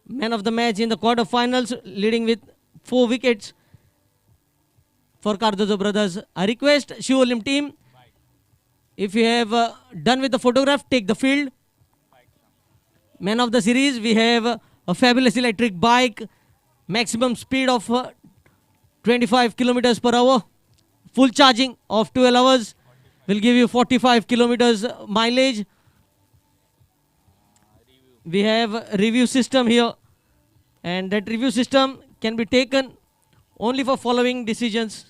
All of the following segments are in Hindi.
man of the match in the quarterfinals, leading with 4 wickets for Cardozo brothers. I request Shivolim team, if you have done with the photograph, take the field. Man of the series, we have a fabulous electric bike, maximum speed of 25 kilometers per hour. Full charging of 12 hours will give you 45 kilometers mileage. We have a review system here, and that review system can be taken only for following decisions.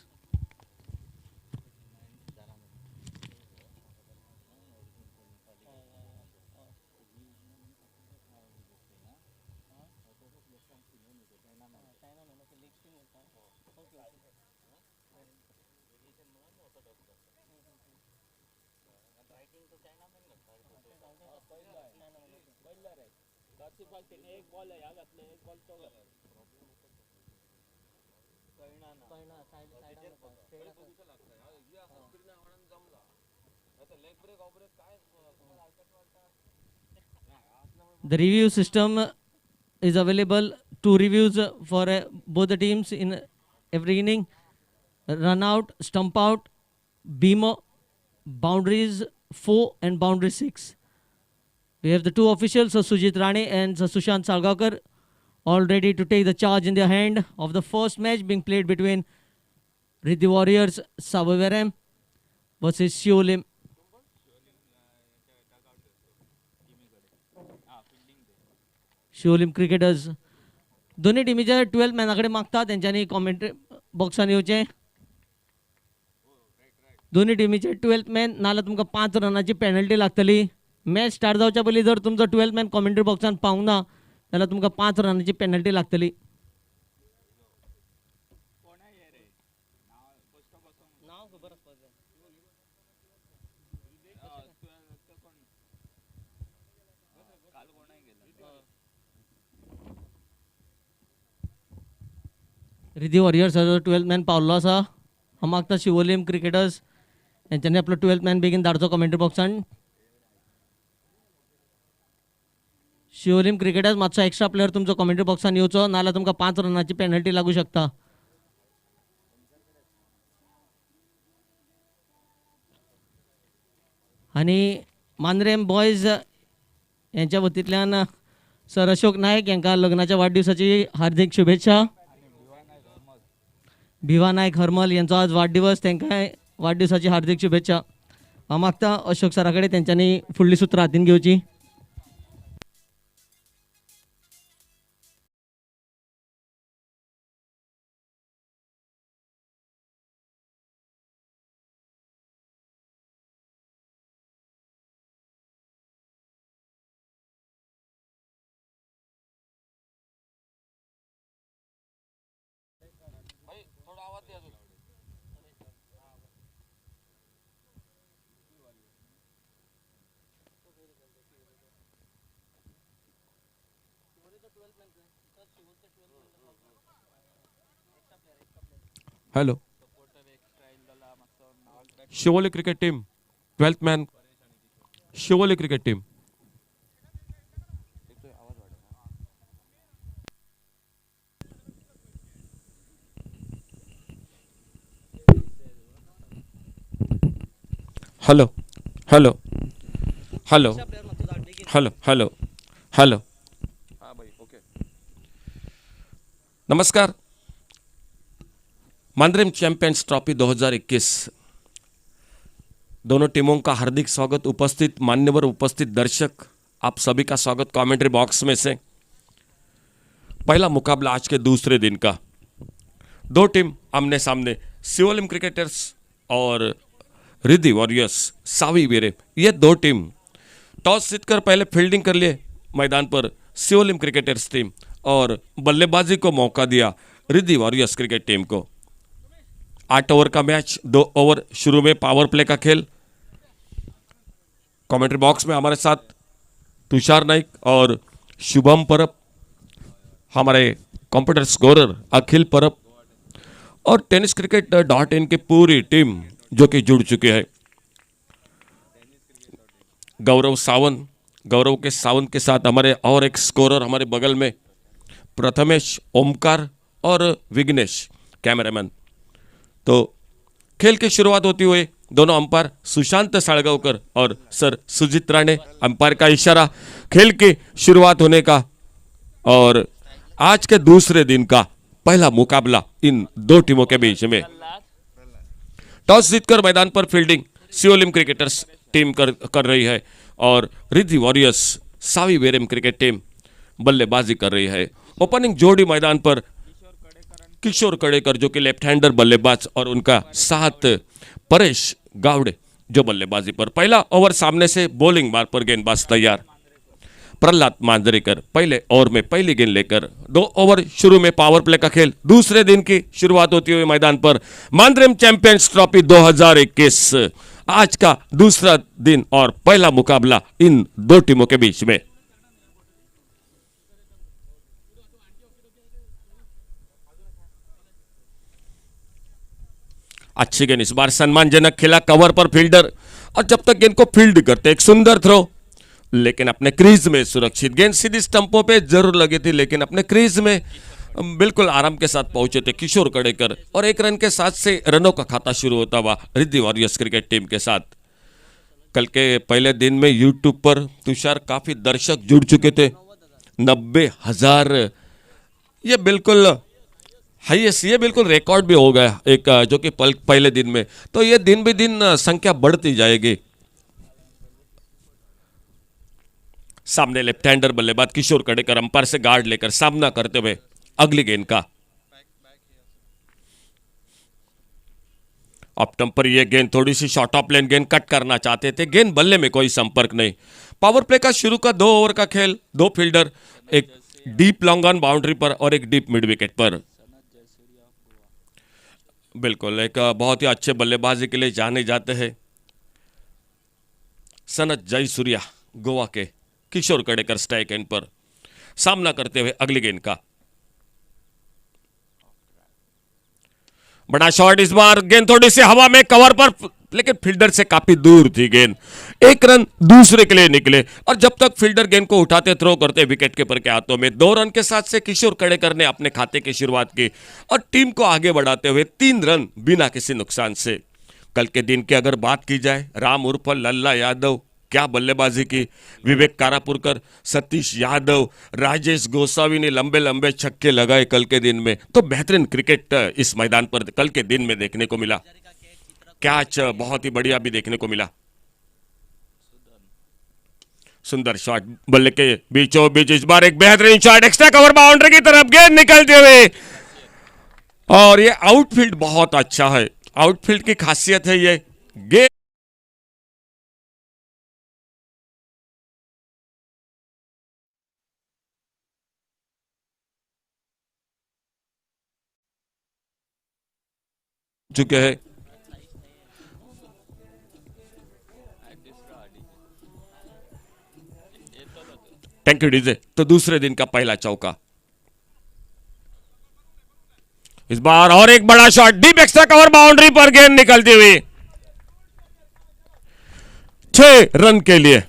The review system is available. 2 reviews for both the teams in every inning. Run out, stump out, beamer, boundaries 4 and boundary 6. We have the 2 officials, Sir Sujit Rane and Sir Sushant Salgaonkar, all ready to take the charge in their hand of the first match being played between Riddhi Warriors Savaveram versus Shivolim. Siolim cricketers दोन्ही टीमीचे 12 मॅनाकडे मागतात, त्यांच्यानी कॉमेंट्री बॉक्सान येवचे. दोन्ही टीमीचे 12 मॅन नाल्यार तुमकां 5 रनाची पेनल्टी लागतली. मॅच स्टार्ट जावच्या पयलीं जर तुमचो 12 मॅन कॉमेंट्री बॉक्सान पावूंक ना जाल्यार तुमकां 5 रनाची पेनल्टी लागतली. रिधी वॉरियर्स 12 मॅन पावल्लो आसा. हांव मागता शिवोलिम क्रिकेटर्स यांच्यानी आपलो 12 मॅन बेगीन धाडचो कॉमेंट्री बॉक्सान. शिवोलिम क्रिकेटर्स मातसो एक्स्ट्रा प्लेयर तुमचो कॉमेंट्री बॉक्सान येवचो, नाल्यार तुमकां 5 रनाची पेनल्टी लागू शकता. आनी मांद्रेम बॉयज यांच्या वतींतल्यान सर अशोक नायक यांका लग्नाच्या वाडदिवसाची हार्दिक शुभेच्छा. भिवा नायक हरमल यांचो आज वाडदिवस, तांकां वाडदिवसाची हार्दिक शुभेच्छा. हांव मागता अशोक सरा कडेन तेंच्यांनी फुडली सुत्रां हातीन घेवची. Hello. Shivoli cricket team, 12th man. Shivoli cricket team. Hello. Hello. Hello. Hello. Hello. Hello. नमस्कार. मांद्रेम चैंपियंस ट्रॉफी 2021 दोनों टीमों का हार्दिक स्वागत. उपस्थित मान्यवर, उपस्थित दर्शक, आप सभी का स्वागत कमेंट्री बॉक्स में से. पहला मुकाबला आज के दूसरे दिन का. 2 टीम आमने सामने, शिवोलिम क्रिकेटर्स और रिद्धि वॉरियर्स सावीवेरे. ये 2 टीम टॉस जीतकर पहले फील्डिंग कर लिए मैदान पर शिवोलिम क्रिकेटर्स टीम, और बल्लेबाजी को मौका दिया रिद्धि वॉरियर्स क्रिकेट टीम को. 8 ओवर का मैच, 2 ओवर शुरू में पावर प्ले का खेल. कमेंट्री बॉक्स में हमारे साथ तुषार नाइक और शुभम परब, हमारे कंप्यूटर स्कोरर अखिल परब, और टेनिस क्रिकेट .in की पूरी टीम जो कि जुड़ चुके हैं. गौरव के सावंत के साथ हमारे और एक स्कोरर हमारे बगल में प्रथमेश, ओमकार और विघ्नेश कैमरामैन। तो खेल की शुरुआत होती हुई दोनों अंपायर सुशांत साळगावकर और सर सुजीत राणे, अंपायर का इशारा खेल की शुरुआत होने का। और आज के दूसरे दिन का पहला मुकाबला इन दो टीमों के बीच में। टॉस जीतकर मैदान पर फील्डिंग सियोलिम क्रिकेटर्स टीम कर रही है और रिद्धि वॉरियर्स सावी वेरेम क्रिकेट टीम बल्लेबाजी कर रही है। ओपनिंग जोड़ी मैदान पर किशोर कड़ेकर जो कि लेफ्ट हैंडर बल्लेबाज और उनका साथ परेश गावड़े जो बल्लेबाजी पर। पहला ओवर सामने से बॉलिंग मार पर गेंदबाज तैयार प्रहलाद मांजरेकर पहले ओवर में पहली गेंद लेकर। 2 ओवर शुरू में पावर प्ले का खेल। दूसरे दिन की शुरुआत होती हुई मैदान पर मांद्रेम चैंपियंस ट्रॉफी 2021 आज का दूसरा दिन और पहला मुकाबला इन दो टीमों के बीच में। अच्छी गेंद इस बार सम्मानजनक खेला कवर पर फील्डर, और जब तक गेंद को फील्ड करते एक सुंदर थ्रो, लेकिन अपने क्रीज में सुरक्षित। गेंद सीधी स्टंपों पे जरूर लगी थी लेकिन अपने क्रीज में बिल्कुल आराम के साथ पहुंचे थे किशोर कड़ेकर। और एक रन के साथ से रनों का खाता शुरू होता हुआ रिद्धि वॉरियर्स क्रिकेट टीम के साथ। कल के पहले दिन में यूट्यूब पर तुषार काफी दर्शक जुड़ चुके थे, 90,000। ये बिल्कुल हाईएस्ट, ये बिल्कुल रिकॉर्ड भी हो गया एक जो कि पहले दिन में। तो ये दिन भी दिन संख्या बढ़ती जाएगी। सामने लेफ्ट हैंडर बल्लेबाज किशोर कड़ेकर अंपायर से गार्ड लेकर सामना करते हुए अगली गेंद का। ऑफ स्टंप पर यह गेंद थोड़ी सी शॉर्ट ऑफ लेन गेंद कट करना चाहते थे, गेंद बल्ले में कोई संपर्क नहीं। पावर प्ले का शुरू का 2 ओवर का खेल, 2 फील्डर, एक डीप लॉन्ग ऑन बाउंड्री पर और एक डीप मिड विकेट पर। बिल्कुल एक बहुत ही अच्छे बल्लेबाजी के लिए जाने जाते हैं सनत जयसूर्या गोवा के किशोर कड़ेकर स्ट्राइक एंड पर सामना करते हुए अगली गेंद का। बड़ा शॉट इस बार, गेंद थोड़ी सी हवा में कवर पर, लेकिन फील्डर से काफी दूर थी गेंद। 1 रन दूसरे के लिए निकले और जब तक फील्डर गेंद को उठाते थ्रो करते विकेट कीपर के हाथों में। 2 रन के साथ से किशोर कड़ेकर ने अपने खाते की शुरुआत की और टीम को आगे बढ़ाते हुए 3 रन बिना किसी नुकसान से। कल के दिन की अगर बात की जाए, राम उर्फ लल्ला यादव क्या बल्लेबाजी की, विवेक कारापुरकर, सतीश यादव, राजेश गोसावी ने लंबे लंबे छक्के लगाए कल के दिन में। तो बेहतरीन क्रिकेट इस मैदान पर कल के दिन में देखने को मिला। कैच बहुत ही बढ़िया भी देखने को मिला। सुंदर शॉट बल्ले के बीचों बीच, इस बार एक बेहतरीन शॉट एक्स्ट्रा कवर बाउंड्री की तरफ गेंद निकलते हुए, और ये आउटफील्ड बहुत अच्छा है। आउटफील्ड की खासियत है ये गेंद चुके हैं। Thank you DJ. तो दूसरे दिन का पहला चौका इस बार, और एक बड़ा shot deep extra cover boundary पर गेंद निकलती हुई 6 रन के लिए।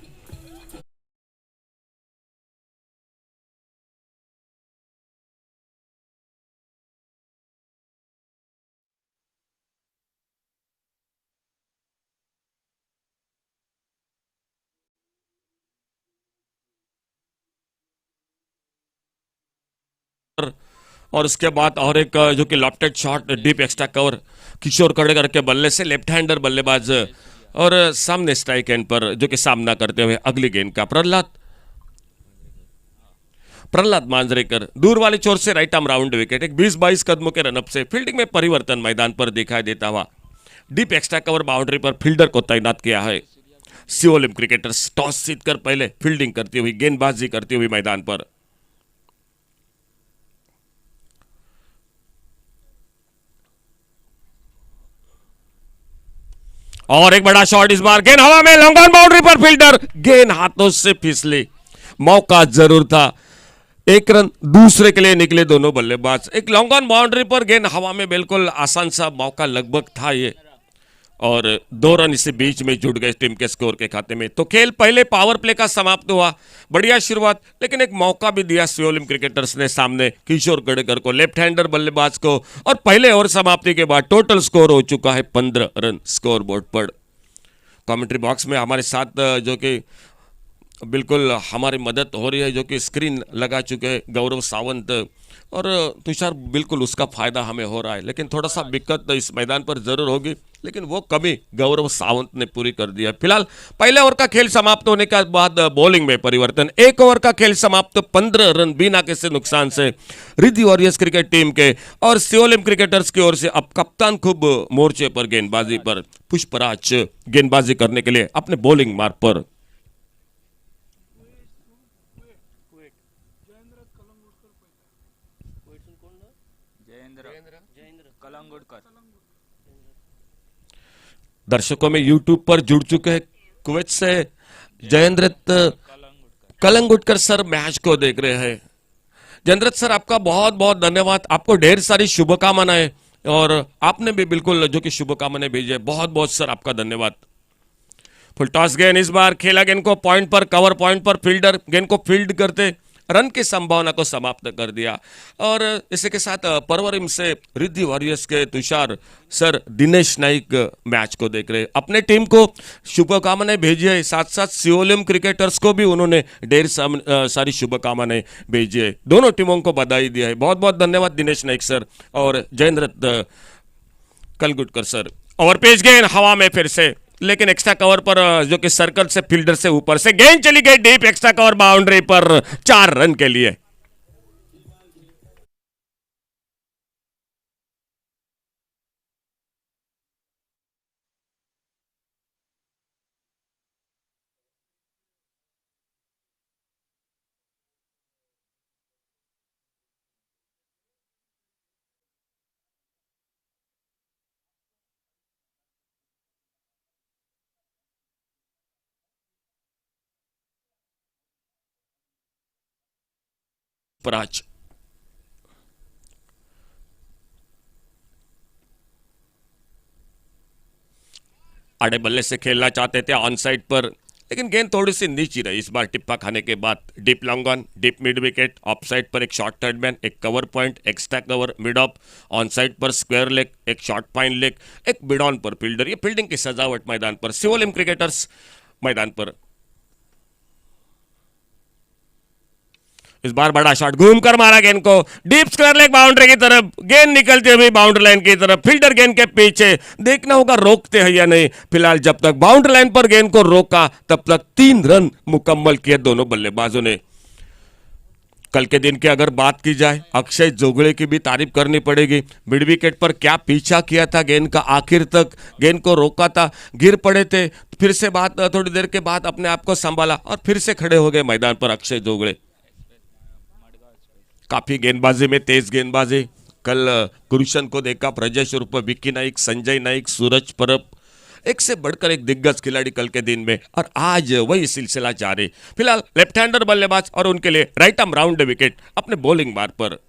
और उसके बाद और एक जो कि lofted shot deep extra cover Kishore Kadekar के बल्ले से लेफ्ट हैंडर बल्लेबाज और सामने स्ट्राइक एंड पर जो कि सामना करते हुए अगली गेंद का प्रहलाद मांजरेकर दूर वाले छोर से राइट आर्म राउंड विकेट। एक 20-22 कदमों के रनअप से फील्डिंग में परिवर्तन मैदान पर दिखाई देता हुआ डीप एक्स्ट्रा कवर बाउंड्री पर फील्डर को तैनात किया है। सियोलिम क्रिकेटर्स टॉस जीतकर पहले फील्डिंग करती हुई गेंदबाजी करती हुई मैदान पर। और एक बड़ा शॉट इस बार, गेंद हवा में लॉन्ग ऑन बाउंड्री पर फील्डर, गेंद हाथों से फिसली। मौका जरूर था, 1 रन दूसरे के लिए निकले दोनों बल्लेबाज। एक लॉन्ग ऑन बाउंड्री पर गेंद हवा में, बिल्कुल आसान सा मौका लगभग था ये, और 2 रन इसी बीच में जुड़ गए टीम के स्कोर के खाते में। तो खेल पहले पावर प्ले का समाप्त हुआ, बढ़िया शुरुआत, लेकिन एक मौका भी दिया सियोलिम क्रिकेटर्स ने सामने किशोर गढ़कर को, लेफ्ट हैंडर बल्लेबाज को, और पहले ओवर समाप्ति के बाद टोटल स्कोर हो चुका है 15 रन स्कोर बोर्ड पर। कमेंट्री बॉक्स में हमारे साथ जो कि बिल्कुल हमारी मदद हो रही है, जो कि स्क्रीन लगा चुके हैं गौरव सावंत, और तुषार बिल्कुल उसका फायदा हमें हो रहा है, लेकिन थोड़ा सा दिक्कत इस मैदान पर जरूर होगी, लेकिन वो कमी गौरव सावंत ने पूरी कर दिया। फिलहाल पहले ओवर का खेल समाप्त होने के बाद बॉलिंग में परिवर्तन, 1 ओवर का खेल समाप्त, 15 रन बिना किसी नुकसान से रिद्धि वॉरियर्स क्रिकेट टीम के, और सियोलिम क्रिकेटर्स की ओर से अब कप्तान खूब मोर्चे पर गेंदबाजी पर, पुष्पराज गेंदबाजी करने के लिए अपने बॉलिंग मार्ग पर। दर्शकों में यूट्यूब पर जुड़ चुके हैं कुवैत से जयेंद्र कलंगुटकर सर मैच को देख रहे हैं। जयेंद्र सर, आपका बहुत बहुत धन्यवाद, आपको ढेर सारी शुभकामनाएं, और आपने भी बिल्कुल जो कि शुभकामनाएं भेजी है, बहुत बहुत सर आपका धन्यवाद। फुल टॉस गेंद इस बार खेला, गेंद को पॉइंट पर, कवर पॉइंट पर, फील्डर गेंद को फील्ड करते रन की संभावना को समाप्त कर दिया। और इसी के साथ परवरिम से रिद्धि वॉरियर्स के तुषार सर दिनेश नाइक मैच को देख रहे, अपने टीम को शुभकामनाएं भेजी है, साथ साथ सियोलिम क्रिकेटर्स को भी उन्होंने ढेर सारी शुभकामनाएं भेजी है, दोनों टीमों को बधाई दिया है। बहुत बहुत धन्यवाद दिनेश नाइक सर और जयेंद्र कलगुटकर सर। और पेज गेंद हवा में फिर से, लेकिन एक्स्ट्रा कवर पर जो कि सर्कल से फील्डर से ऊपर से गेंद चली गई डीप, एक्स्ट्रा कवर बाउंड्री पर 4 रन के लिए। पराज आड़े बल्ले से खेलना चाहते थे ऑन साइड पर, लेकिन गेंद थोड़ी सी नीचे रही इस बार टिप्पा खाने के बाद। Deep long on, deep mid wicket, of side पर एक शॉर्ट थर्ड मैन, एक cover point, extra cover mid of, on side पर स्क्वायर लेग, एक शॉर्ट पाइन लेग, एक मिड ऑन पर फील्डर। ये फील्डिंग की सजावट मैदान पर, सियोलिम क्रिकेटर्स मैदान पर। इस बार बड़ा शॉट घूमकर मारा गेंद को डीप स्क्वायर लेग बाउंड्री की तरफ, गेंद निकलती हुई बाउंड्री लाइन की तरफ, फील्डर गेंद के पीछे, देखना होगा रोकते हैं या नहीं। फिलहाल जब तक बाउंड्री लाइन पर गेंद को रोका तब तक 3 रन मुकम्मल किए दोनों बल्लेबाजों ने। कल के दिन की अगर बात की जाए, अक्षय जोगड़े की भी तारीफ करनी पड़ेगी। मिड विकेट पर क्या पीछा किया था गेंद का, आखिर तक गेंद को रोका था, गिर पड़े थे, फिर से बात थोड़ी देर के बाद अपने आप को संभाला और फिर से खड़े हो गए मैदान पर अक्षय जोगड़े। काफी गेंदबाजी में तेज गेंदबाजी, कल गुरुशन को देखा, प्रजेश उर्फ विक्की नाइक, संजय नाइक, सूरज परब, एक से बढ़कर एक दिग्गज खिलाड़ी कल के दिन में, और आज वही सिलसिला जारी। फिलहाल लेफ्ट हैंडर बल्लेबाज और उनके लिए राइट आर्म राउंड विकेट अपने बॉलिंग मार्ग पर।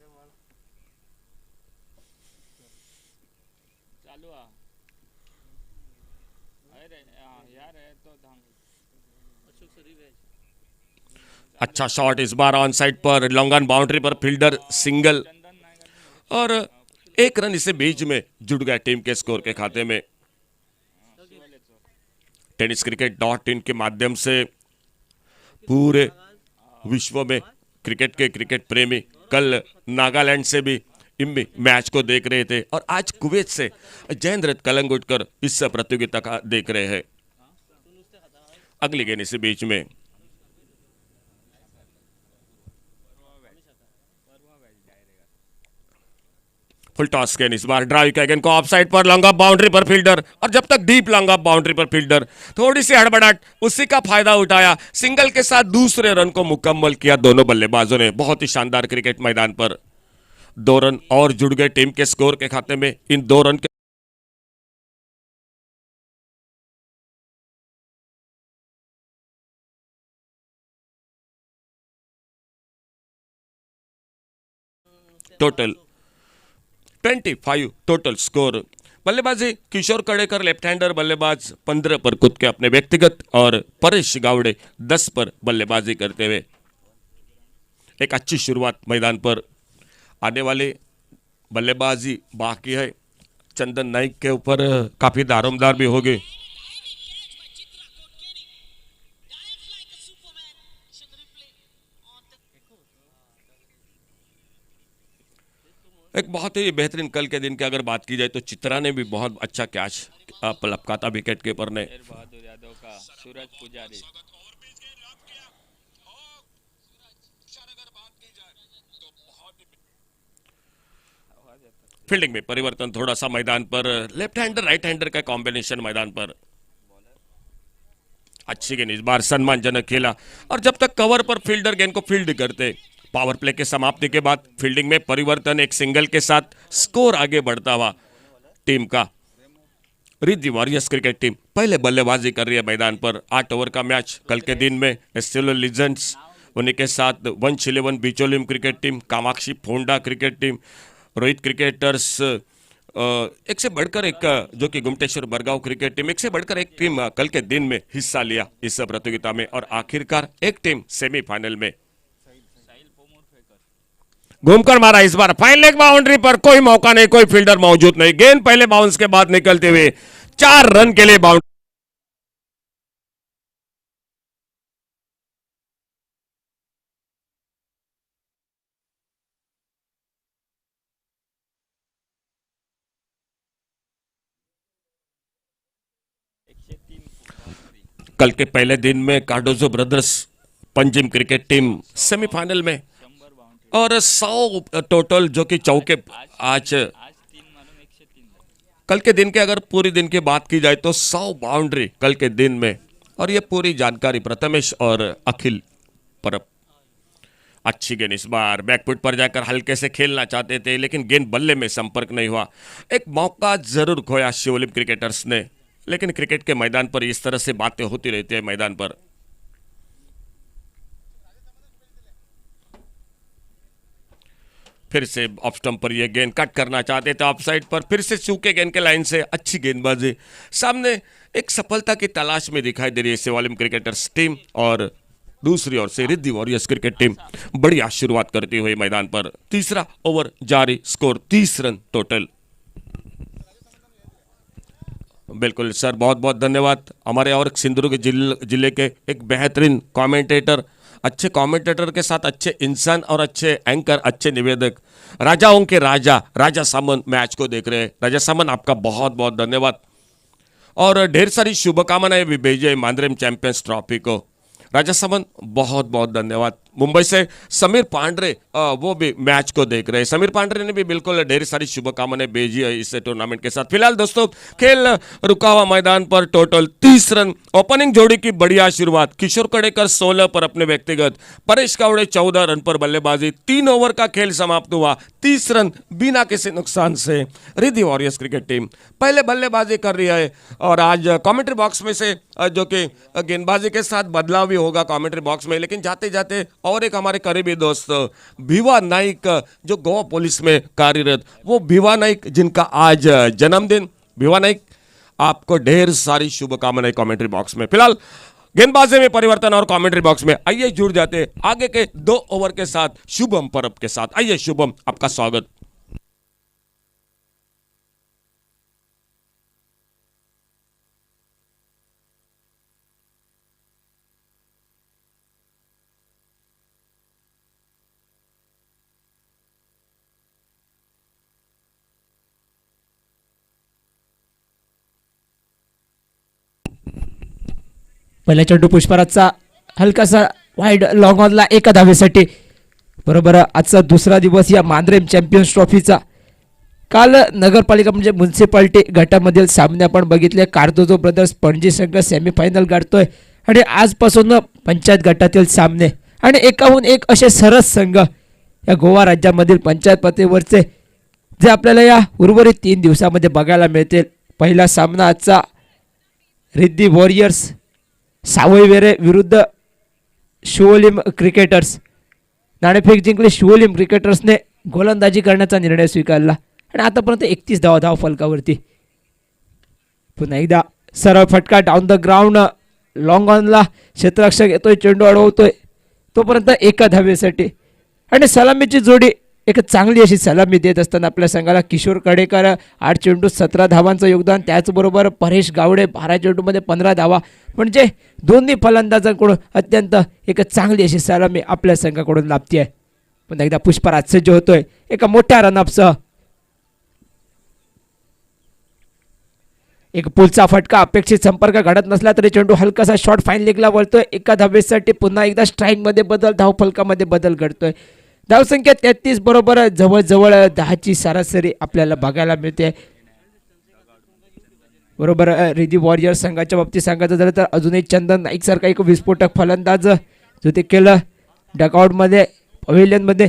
अच्छा शॉट इस बार ऑन साइड पर, लॉन्ग ऑन बाउंड्री पर, फील्डर सिंगल, और 1 रन इसे बीच में जुड़ गया टीम के स्कोर के खाते में। टेनिसक्रिकेट.in के माध्यम से पूरे विश्व में क्रिकेट के क्रिकेट प्रेमी कल नागालैंड से भी इम्मी मैच को देख रहे थे, और आज कुवैत से जयेंद्र कलंगुटकर इस प्रतियोगिता का देख रहे हैं। अगली गेंद इसी बीच में, फुल टॉस गेंद इस बार ड्राइव का गेंद को ऑफ साइड पर, लॉन्ग ऑफ बाउंड्री पर फील्डर, और जब तक डीप लॉन्ग ऑफ बाउंड्री पर फील्डर, थोड़ी सी हड़बड़ाहट, उसी का फायदा उठाया, सिंगल के साथ दूसरे रन को मुकम्मल किया दोनों बल्लेबाजों ने। बहुत ही शानदार क्रिकेट मैदान पर 2 रन और जुड़ गए टीम के स्कोर के खाते में। इन 2 रन के टोटल 25 टोटल स्कोर बल्लेबाजी किशोर कड़ेकर लेफ्ट हैंडर बल्लेबाज 15 पर कूद के अपने व्यक्तिगत और परेश गावड़े 10 पर बल्लेबाजी करते हुए एक अच्छी शुरुआत मैदान पर। आने वाली बल्लेबाजी बाकी है, चंदन नाइक के ऊपर काफी दारोमदार भी होगी। एक बहुत ही बेहतरीन कल के दिन की अगर बात की जाए तो चित्रा ने भी बहुत अच्छा कैच लपका था विकेट कीपर ने। बहादुर यादव का सूरज पुजारी फील्डिंग में परिवर्तन थोड़ा सा मैदान पर, लेफ्ट हैंडर राइट हैंडर का कॉम्बिनेशन मैदान पर। अच्छी गेंद इस बार सम्मानजनक खेला और जब तक कवर पर फील्डर गेंद को फील्ड करते, पावर प्ले के समाप्ति के बाद फील्डिंग में परिवर्तन, एक सिंगल के साथ स्कोर आगे बढ़ता हुआ टीम का। रिद्धि वॉरियर्स क्रिकेट टीम पहले बल्लेबाजी कर रही है मैदान पर। 8 ओवर का मैच कल के दिन में एसएलओ लीजेंड्स, उन्हीं के साथ Vansh 11 Bicholim cricket team, Kamakshi Ponda cricket team, Rohit cricketers, एक से बढ़कर एक जो कि गुमटेश्वर बरगांव क्रिकेट टीम, एक से बढ़कर एक टीम कल के दिन में हिस्सा लिया इस प्रतियोगिता में और आखिरकार एक टीम सेमीफाइनल में घूमकर मारा। इस बार फाइन लेग बाउंड्री पर कोई मौका नहीं, कोई फील्डर मौजूद नहीं, गेंद पहले बाउंस के बाद निकलते हुए 4 रन के लिए बाउंड्री। कल के पहले दिन में Cardozo brothers Panjim cricket team semifinal में और 100 टोटल जो कि चौके आज कल के दिन के अगर पूरी दिन की बात की जाए तो 100 बाउंड्री कल के दिन में। और ये पूरी जानकारी प्रथमेश और अखिल परब। अच्छी गेंद इस बार बैकफुट पर जाकर हल्के से खेलना चाहते थे लेकिन गेंद बल्ले में संपर्क नहीं हुआ। एक मौका जरूर खोया शिवोलिम क्रिकेटर्स ने, लेकिन क्रिकेट के मैदान पर इस तरह से बातें होती रहती है मैदान पर। फिर से ऑफ स्टंप पर यह गेंद कट करना चाहते थे ऑफ साइड पर, फिर से सूखे गेंद के लाइन से अच्छी गेंदबाजी। सामने एक सफलता की तलाश में दिखाई दे रही है शिवोलिम क्रिकेटर्स टीम और दूसरी ओर से रिद्धि वॉरियर्स क्रिकेट टीम बढ़िया शुरुआत करती हुई मैदान पर। तीसरा ओवर जारी, स्कोर 30 रन टोटल। बिल्कुल सर, बहुत बहुत धन्यवाद। हमारे और सिंधुदुर्ग जिले के एक बेहतरीन कमेंटेटर, अच्छे कमेंटेटर के साथ अच्छे इंसान और अच्छे एंकर, अच्छे निवेदक, राजाओं के राजा सामन मैच को देख रहे हैं। राजा सामन, आपका बहुत बहुत धन्यवाद और ढेर सारी शुभकामनाएं भी भेजिए मांद्रेम चैंपियंस ट्रॉफी को। राजा सामन बहुत बहुत धन्यवाद। मुंबई से समीर पांडरे वो भी मैच को देख रहे हैं। समीर पांडरे ने भी बिल्कुल ढेर सारी शुभकामनाएं भेजी है इस टूर्नामेंट के साथ। फिलहाल दोस्तों खेल रुका हुआ मैदान पर टोटल 30 रन। ओपनिंग जोड़ी की बढ़िया शुरुआत, किशोर कड़ेकर 16 पर अपने व्यक्तिगत, परेश गावड़े 14 रन पर बल्लेबाजी। 3 ओवर का खेल समाप्त हुआ 30 रन बिना किसी नुकसान से। रिद्धि वॉरियर्स क्रिकेट टीम पहले बल्लेबाजी कर रही है और आज कमेंट्री बॉक्स में से जो कि गेंदबाजी के साथ बदलाव भी होगा कमेंट्री बॉक्स में, लेकिन जाते जाते और एक हमारे करीबी दोस्त भिवा नाइक जो गोवा पुलिस में कार्यरत, वो भिवा नाइक जिनका आज जन्मदिन। भिवा नाइक, आपको ढेर सारी शुभकामनाएं कमेंट्री बॉक्स में। फिलहाल गेंदबाजी में परिवर्तन और कमेंट्री बॉक्स में आइए जुड़ जाते आगे के 2 ओवर के साथ शुभम परब के साथ। आइए शुभम, आपका स्वागत। पहिला चेंडू पुष्पराजचा हलकासा वाईड लॉंग ऑनला एका धावेसाठी। बरोबर आजचा दुसरा दिवस या मांद्रेम चॅम्पियन्स ट्रॉफीचा। काल नगरपालिका म्हणजे म्युन्सिपालिटी गटामधील सामने आपण बघितले। कार्दोजो ब्रदर्स पणजी संघ सेमीफायनल गाठतोय आणि आजपासून पंचायत गटातील सामने आणि एकाहून एक असे सरस संघ या गोवा राज्यामधील पंचायत पातळीवरचे जे आपल्याला या उर्वरित 3 दिवसामध्ये बघायला मिळतील। पहिला सामना आजचा रिद्धी वॉरियर्स सावयवेरे विरुद्ध शिवोलिम क्रिकेटर्स। नाणेफेक जिंकले शिवोलिम क्रिकेटर्सने गोलंदाजी करण्याचा निर्णय स्वीकारला आणि आतापर्यंत 31 धावा फलकावरती। पुन्हा एकदा सरळ फटका डाऊन द ग्राउंड, लॉंग ऑनला क्षेत्ररक्षक येतोय, चेंडू अडवतोय तोपर्यंत एका धावेसाठी. आणि सलामीची जोडी एक चांगली अशी सलामी देत असताना आपल्या संघाला किशोर कडेकर 8 चेंडू 17 धावांचं योगदान, त्याचबरोबर परेश गावडे 12 चेंडूमध्ये 15 धावा. म्हणजे दोन्ही फलंदाजांकडून अत्यंत एक चांगली अशी सलामी आपल्या संघाकडून लाभती आहे. पुन्हा एकदा पुष्पराज सज्ज होतोय एका मोठ्या रनअपसह. एक पुलचा फटका, अपेक्षित संपर्क घडत नसला तरी चेंडू हलकासा शॉर्ट फाईन लेगला वळतोय एका धावेसाठी. पुन्हा एकदा स्ट्राईक मध्ये बदल, धाव फलकामध्ये बदल घडतोय. धावसंख्या 33 बरोबर जवळजवळ 10ची सरासरी आपल्याला बघायला मिळते. बरोबर रिदी वॉरियर संघाच्या बाबतीत सांगायचं झालं तर अजूनही चंदन नाईक सारखा एक विस्फोटक फलंदाज जो ते केलं डकआउट मध्ये, पवेलियन मध्ये.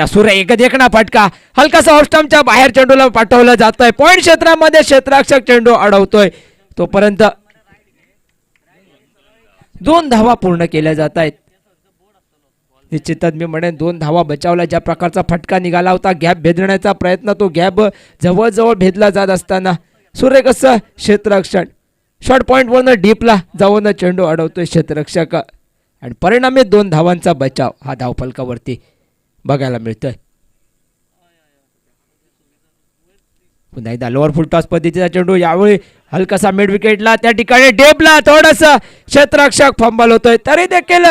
सूर्य एक देखणा फटका, हलकासा ऑफस्टंपच्या बाहेर चेंडूला पाठवलं जातोय. पॉइंट क्षेत्रामध्ये क्षेत्ररक्षक चेंडू अडवतोय तोपर्यंत 2 धावा पूर्ण केल्या जात आहेत. निश्चितच मी म्हणेन 2 धावा बचावला. ज्या प्रकारचा फटका निघाला होता, गॅप भेदण्याचा प्रयत्न, तो गॅप जवळजवळ भेदला जात असताना सूर्य कसं क्षेत्ररक्षण शॉर्ट पॉइंट वरनं डीपला जाऊन चेंडू अडवतोय क्षेत्ररक्षक आणि परिणामी 2 धावांचा बचाव हा धावफलकावरती बघायला मिळतोय. पुन्हा एकदा लोअर फुल टॉस पद्धतीचा चेंडू, यावेळी हलकासा मिड विकेटला, त्या ठिकाणी डेपला थोडस क्षेत्ररक्षक फंबल होतोय तरी देखील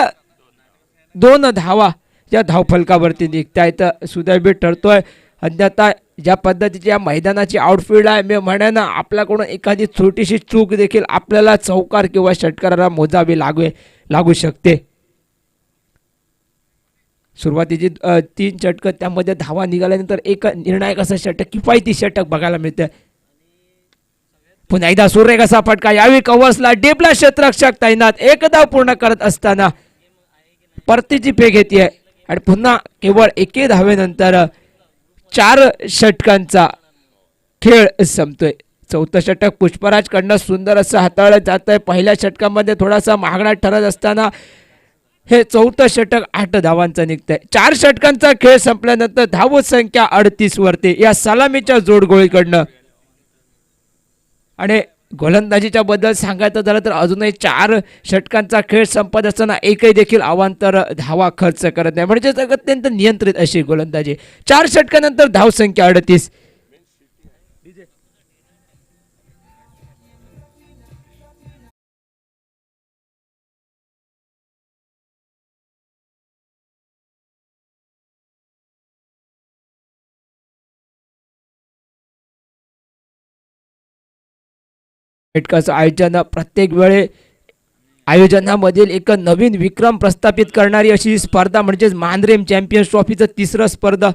2 धावा या धावफलकावरती निघतायत. सुदैवी ठरतोय. अन्यथा ज्या पद्धतीच्या मैदानाची आउटफील्ड आहे, मी म्हणेन आपल्याकडून एखादी छोटीशी चूक देखील आपल्याला चौकार किंवा षटकाराला मोजावी लागू शकते. सुरुवातीची 3 षटक, त्यामध्ये धावा निघाल्यानंतर एक निर्णायक असं षटक, किफायती षटक बघायला मिळतं. पुन्हा एकदा सूर्य कसा फटका, यावेळी कव्हर्सला डीपला क्षेत्ररक्षक तैनात, एक धाव पूर्ण करत असताना परतीची फेक येते आणि पुन्हा केवळ 1 धावेनंतर 4 षटकांचा खेळ संपतोय. 4थं षटक पुष्पराज कडनं सुंदर असं हाताळलं जात आहे. पहिल्या षटकामध्ये थोडासा महागडा ठरत असताना हे 4थं षटक 8 धावांचं निघतंय. 4 षटकांचा खेळ संपल्यानंतर धाव संख्या 38 वरती या सलामीच्या जोडगोळीकडनं. आणि गोलंदाजीच्या बद्दल सांगायचं झालं तर अजूनही 4 षटकांचा खेळ संपत असताना एकही देखील अवांतर धावा खर्च करत नाही, म्हणजे अत्यंत नियंत्रित अशी गोलंदाजी. 4 षटकानंतर धाव संख्या 38. षटकाचं आयोजन प्रत्येक वेळे आयोजनामधील एक नवीन विक्रम प्रस्थापित करणारी अशी स्पर्धा म्हणजेच मांद्रेम चॅम्पियन्स ट्रॉफीचं 3रं स्पर्धा.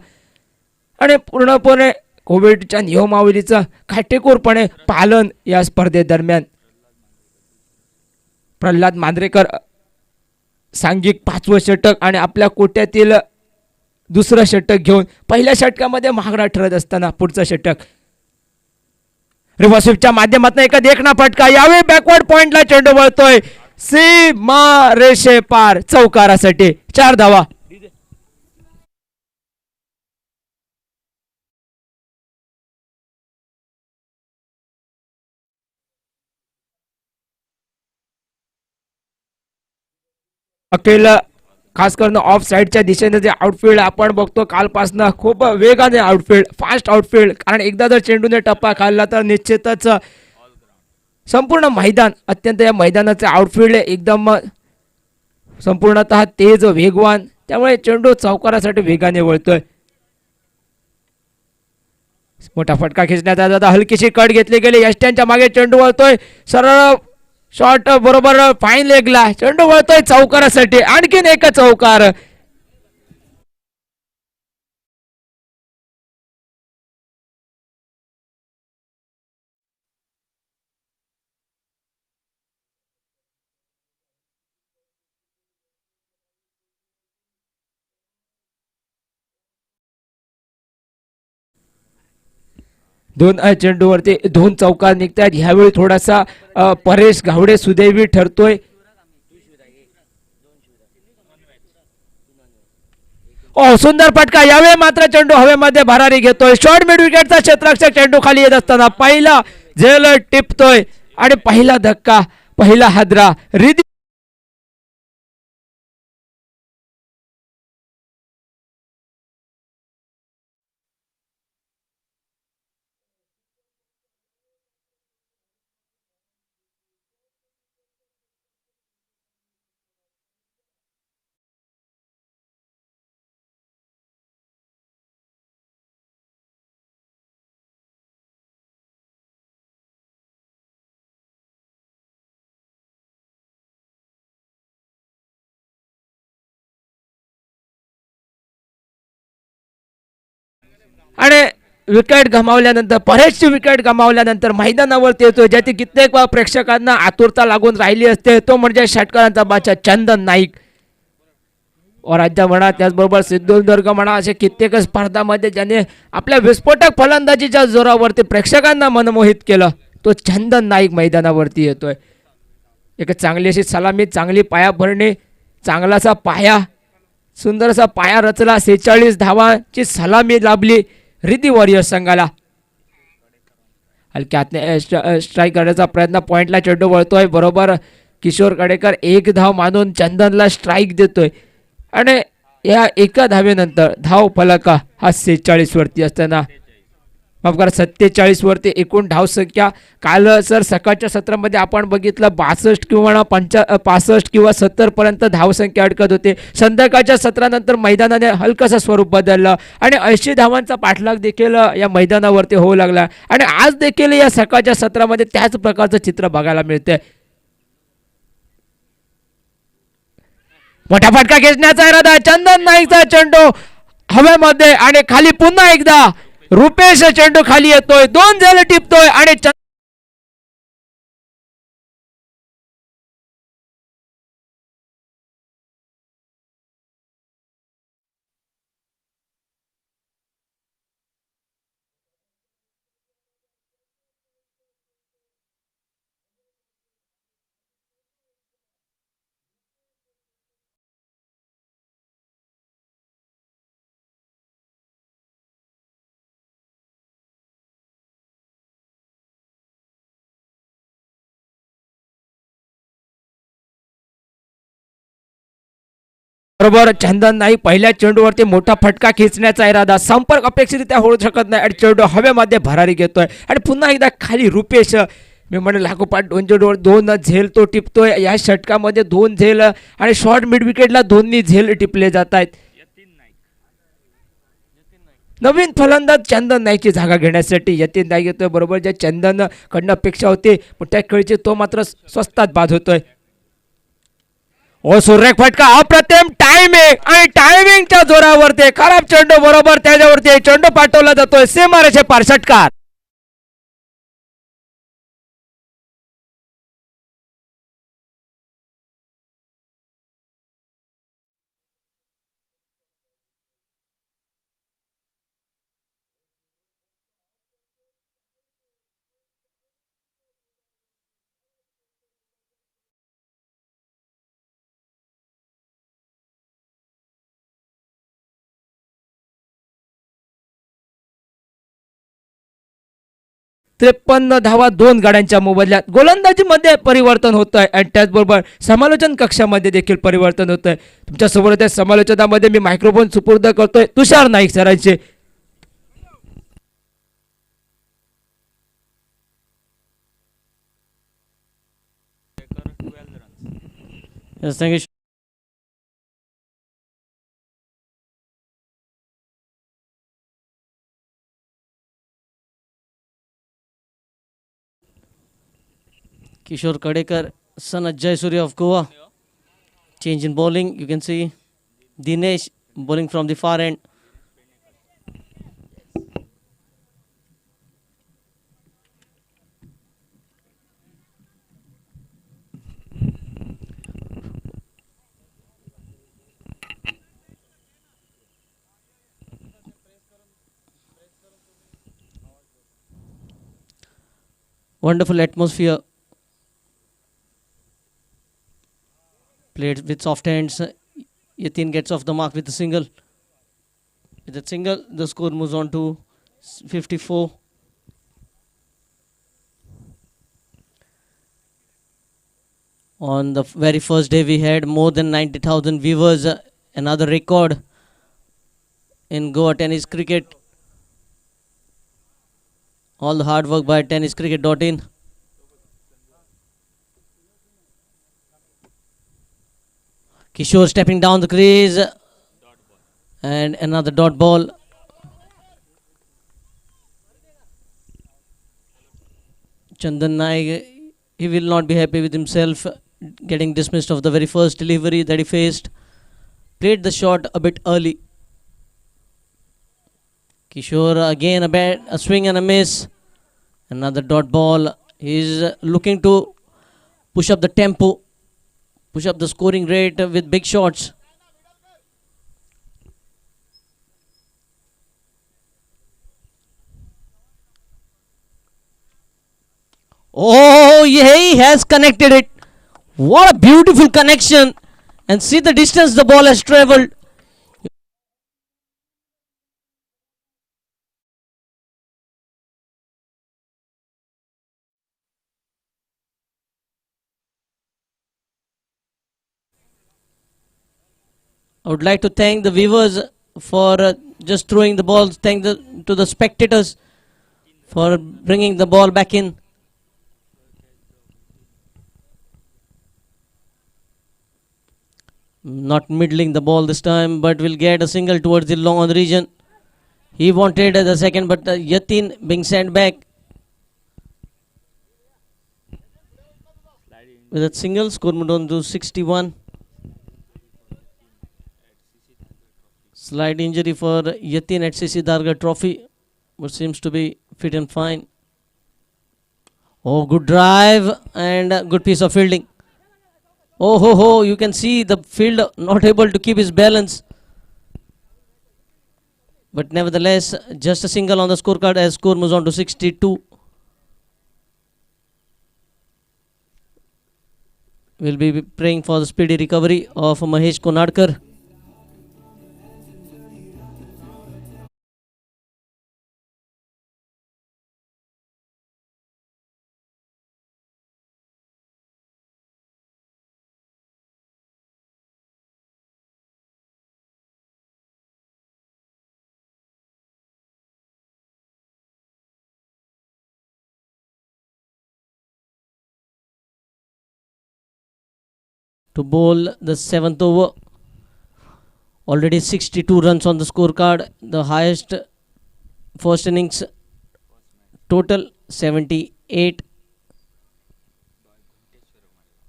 आणि पूर्णपणे कोविडच्या नियमावलीचं काटेकोरपणे पालन या स्पर्धेदरम्यान. प्रल्हाद मांद्रेकर सांघिक 5वं षटक आणि आपल्या कोट्यातील 2रं षटक घेऊन पहिल्या षटकामध्ये महागडा ठरत असताना पुढचं षटक रिव्हर्सच्या माध्यमातून एका देखणा फटका, यावेळी बॅकवर्ड पॉइंटला चेंडू वळतोय सीमा रेषे पार चौकारासाठी 4 धावा. अखेर खास करून ऑफ साईडच्या दिशेने जे आउटफील्ड आपण बघतो कालपासनं खूप वेगाने आउटफील्ड, फास्ट आउटफील्ड. कारण एकदा जर चेंडूने टप्पा खाल्ला तर निश्चितच संपूर्ण मैदान, अत्यंत या मैदानाचे आउटफील्ड एकदम संपूर्णतः तेज, वेगवान, त्यामुळे चेंडू चौकारासाठी वेगाने वळतोय. मोठा फटका खेचण्यात आला, हलकीशी कट घेतली गेली, यष्ट्यांच्या मागे चेंडू वळतोय, सरळ शॉट बरोबर फाईन लेगला चेंडू वळतोय चौकारासाठी, आणखीन एक चौकार. दोन चेंडूवरती 2 चौकार निघतात. ह्यावेळी थोडासा परेश गावडे सुदैवी ठरतोय. ओ सुंदर फटका, यावेळी मात्र चेंडू हवेमध्ये भरारी घेतोय. शॉर्ट मिड विकेटचा क्षेत्ररक्षक चेंडू खाली येत असताना पहिला झेल टिपतोय आणि पहिला धक्का, पहिला हादरा. रिदी आणि विकेट गमावल्यानंतर, बरेचशी विकेट गमावल्यानंतर मैदानावरती येतो, ज्याची कित्येक वेळा प्रेक्षकांना आतुरता लागून राहिली असते, तो म्हणजे षटकारांचा बादशाह चंदन नाईक. व राज्य म्हणा, त्याचबरोबर सिंधुदुर्ग म्हणा, असे कित्येक स्पर्धामध्ये ज्याने आपल्या विस्फोटक फलंदाजीच्या जोरावरती प्रेक्षकांना मनमोहित केलं, तो चंदन नाईक मैदानावरती येतोय. एक चांगली अशी सलामी, चांगली पायाभरणी, चांगलासा पाया, सुंदरसा पाया रचला. 46 धावांची सलामी लाभली रिद्धी वॉरियर्स संघाला. हलक्या हातने स्ट्राईक करण्याचा प्रयत्न, पॉइंटला चेंडू वळतोय. बरोबर किशोर कडेकर एक धाव मानून चंदनला स्ट्राईक देतोय आणि या एका धावेनंतर धाव फलका हा 46 वरती असताना, माफ करा 47 वरती एकूण धाव संख्या. काल सर सकाळच्या सत्रामध्ये आपण बघितलं 62 किंवा 65 किंवा 70 पर्यंत धावसंख्या अडकत होते. संध्याकाळच्या सत्रानंतर मैदानाने हलकंसं स्वरूप बदललं आणि 80 धावांचा पाठलाग देखील या मैदानावरती होऊ लागला आणि आज देखील या सकाळच्या सत्रामध्ये त्याच प्रकारचं चित्र बघायला मिळते. मोठा फटका खेचण्याचा इरादा, चंदन नाईकचा चेंडू हवेमध्ये आणि खाली पुन्हा एकदा रुपेश चेंडू खाली येतोय, 2 झेल टिपतोय आणि बरोबर चंदन नाईक पहिल्या चेंडूवरती मोठा फटका खेचण्याचा इरादा, संपर्क अपेक्षितरित्या होऊ शकत नाही आणि चेंडू हवेमध्ये भरारी घेतोय आणि पुन्हा एकदा खाली रुपेश, मी म्हणेन लागोपाठ 2 चेंडूवर 2 झेल तो टिपतोय. या षटकामध्ये 2 झेल आणि शॉर्ट मिड विकेटला दोन्ही झेल टिपले जात आहेत. नवीन फलंदाज चंदन नाईकची जागा घेण्यासाठी यतीन नाईक येतोय. बरोबर ज्या चंदन कडनं अपेक्षा होती पण त्या खेळीची तो मात्र स्वस्तात बाद होतोय. ओ सुरेख फटका, अप्रतिम टायमिंग आणि टायमिंगच्या जोरावरती खराब चेंडू, बरोबर त्याच्यावरती चेंडू पाठवला जातोय सीमारेषे पार. षटकार. त्रेपन्न धावा 2 गाड्यांच्या मोबदल्यात. गोलंदाजीमध्ये परिवर्तन होत आहे आणि त्याचबरोबर समालोचन कक्षामध्ये देखील परिवर्तन होत आहे. तुमच्या समोर त्या समालोचनामध्ये मी मायक्रोफोन सुपूर्द करतोय तुषार नाईक सरांचे. Yes, thank you. Kishore Kadekar, son of Jayasuri of Goa. Change in bowling, you can see Dinesh bowling from the far end. Wonderful atmosphere. Played with soft hands. Yatin gets off the mark with a single. With a single, the score moves on to 54. On the very first day, we had more than 90,000 viewers, another record in Goa tennis cricket. All the hard work by tenniscricket.in. Kishore stepping down the crease. And another dot ball. Chandan Naik, he will not be happy with himself getting dismissed of the very first delivery that he faced. Played the shot a bit early. Kishore again a swing and a miss. Another dot ball. He is looking to push up the tempo, push up the scoring rate with big shots. Oh, yeah, he has connected it. What a beautiful connection. And see the distance the ball has traveled. I would like to thank the viewers for just throwing the balls. Thank to the spectators for bringing the ball back in. Not middling the ball this time, but will get a single towards the long on region. He wanted the second, but Yatin being sent back. With that single, score moved on to 61. Slight injury for Yatin at CC Dargah Trophy, but seems to be fit and fine. Oh, good drive and a good piece of fielding. Oh ho ho, you can see the fielder not able to keep his balance. But nevertheless, just a single on the scorecard as score moves on to 62. We'll be praying for the speedy recovery of Mahesh Konadkar. To bowl the seventh over. Already 62 runs on the scorecard. The highest first innings total 78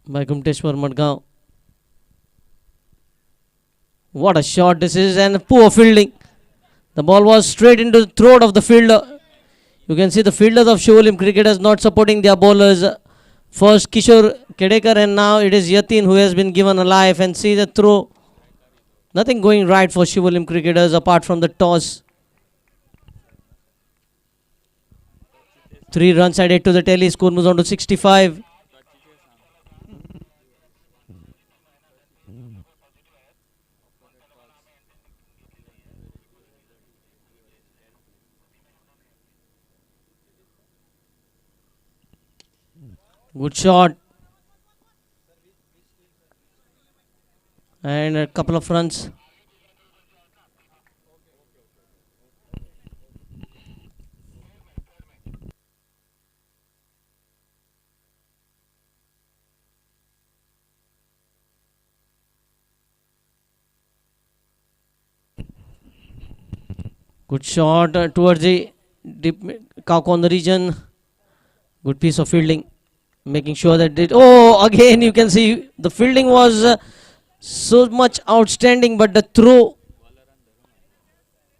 by Gumteshwar Madgaon. What a shot this is, and poor fielding. The ball was straight into the throat of the fielder. You can see the fielders of Shivolim cricketers not supporting their bowlers. First Kishore Kedekar, and now it is Yatin who has been given a life, and see the throw. Nothing going right for Shivolim cricketers apart from the toss. 3 runs added to the tally. Score moves on to 65. Good shot. And a couple of runs. Good shot towards the deep cock on the region. Good piece of fielding. Making sure that it, oh, again you can see the fielding was so much outstanding, but the throw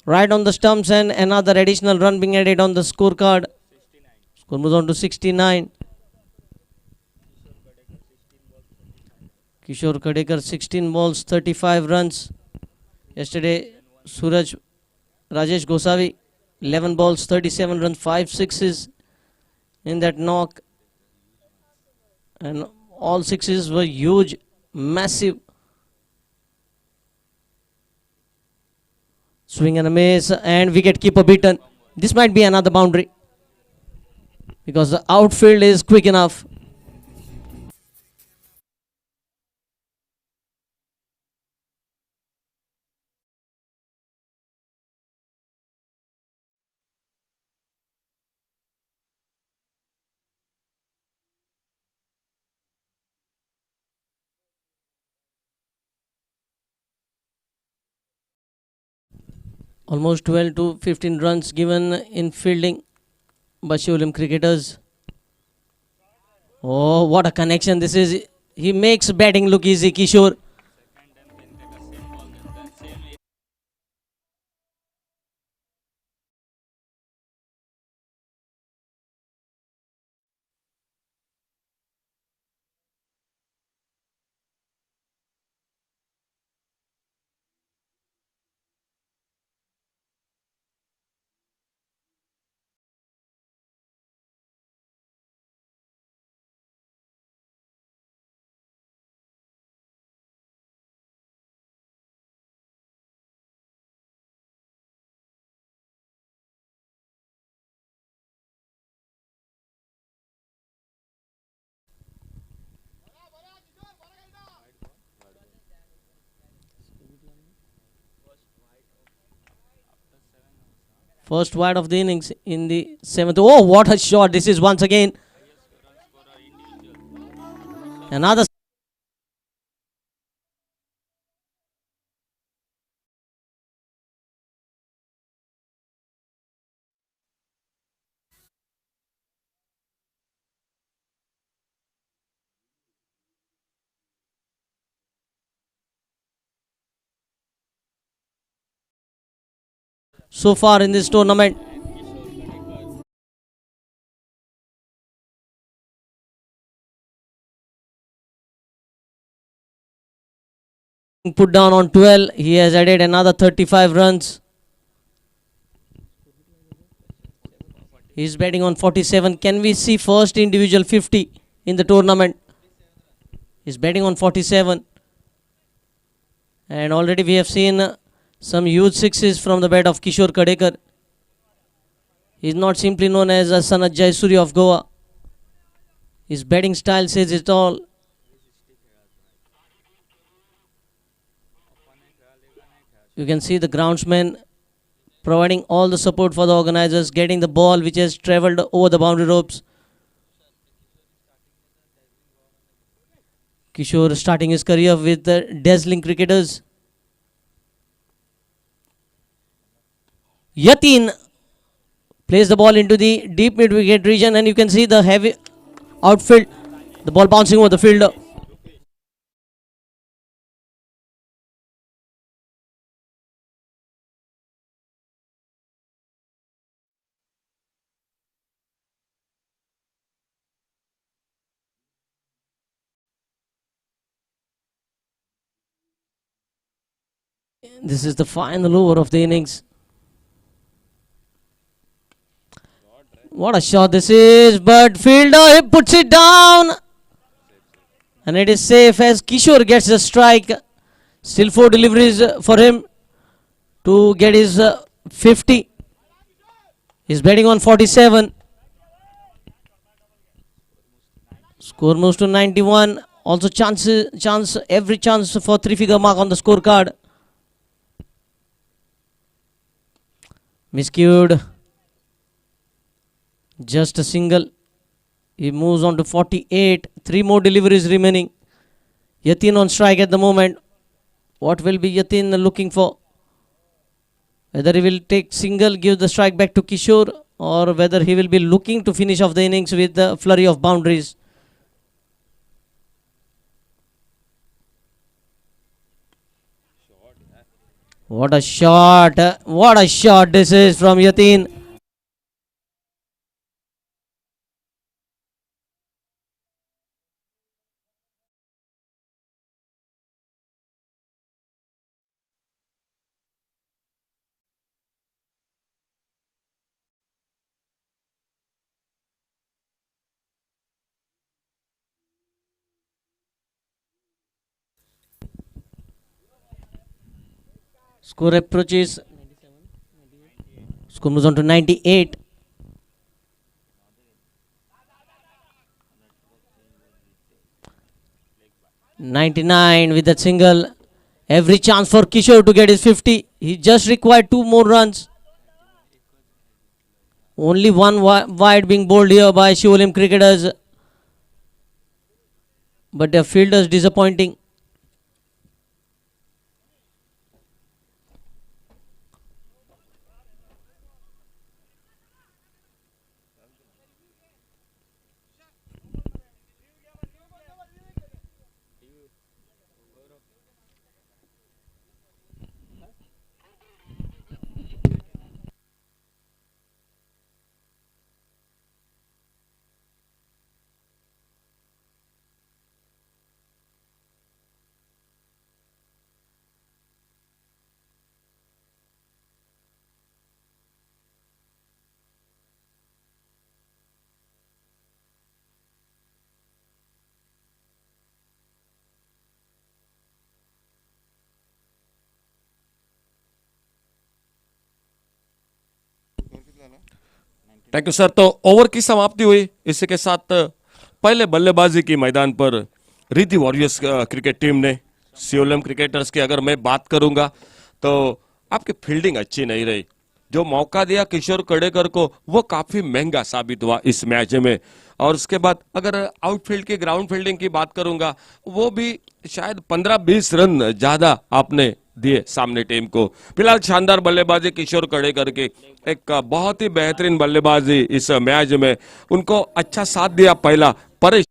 right on the stumps, and another additional run being added on the scorecard. Score moves on to 69. Kishore Kadekar 16 balls 35 runs. Yesterday Rajesh Gosavi 11 balls 37 runs, 5 sixes in that knock, and all sixes were huge, massive. Swing and a miss, and wicket keeper beaten. This might be another boundary because the outfield is quick enough. Almost 12 to 15 runs given in fielding by Shivalim cricketers. Oh, what a connection this is. He makes batting look easy, Kishore. First wide of the innings in the 7th. Oh, what a shot. This is once again another. So far in this tournament. Put down on 12. He has added another 35 runs. He's batting on 47. Can we see first individual 50 in the tournament? He's batting on 47. And already we have seen some huge sixes from the bat of Kishore Kadekar. He is not simply known as a Sanat Jayasuri of Goa. His batting style says it all. You can see the groundsman providing all the support for the organizers, getting the ball which has travelled over the boundary ropes. Kishore starting his career with the dazzling cricketers. Yatin plays the ball into the deep mid-wicket region, and you can see the heavy outfield, the ball bouncing over the fielder. This is the final over of the innings. What a shot this is, but fielder puts it down. And it is safe as Kishore gets the strike. Still 4 deliveries for him to get his 50. He's batting on 47. Score moves to 91. Also every chance for 3-figure mark on the scorecard. Miscued. Just a single. He moves on to 48. 3 more deliveries remaining. Yatin on strike at the moment. What will be Yatin looking for? Whether he will take single, give the strike back to Kishore, or whether he will be looking to finish off the innings with the flurry of boundaries. What a shot. What a shot this is from Yatin. Score approaches Score moves on to 98. '99 with that single. Every chance for Kishore to get his 50. He just required 2 more runs. Only one wide being bowled here by Shivolim cricketers. But their fielders disappointing. Thank you sir. तो ओवर की समाप्ति हुई। इसी के साथ पहले बल्लेबाजी की मैदान पर रिद्धि वॉरियर्स क्रिकेट टीम ने सियोलम क्रिकेटर्स की अगर मैं बात करूंगा तो आपकी फील्डिंग अच्छी नहीं रही। जो मौका दिया किशोर कड़ेकर को वो काफी महंगा साबित हुआ इस मैच में। और उसके बाद अगर आउटफील्ड की ग्राउंड फील्डिंग की बात करूंगा वो भी शायद 15-20 रन ज्यादा आपने दिए सामने टीम को। फिलहाल शानदार बल्लेबाजी किशोर कड़ेकर की, एक बहुत ही बेहतरीन बल्लेबाजी इस मैच में। उनको अच्छा साथ दिया पहला परेश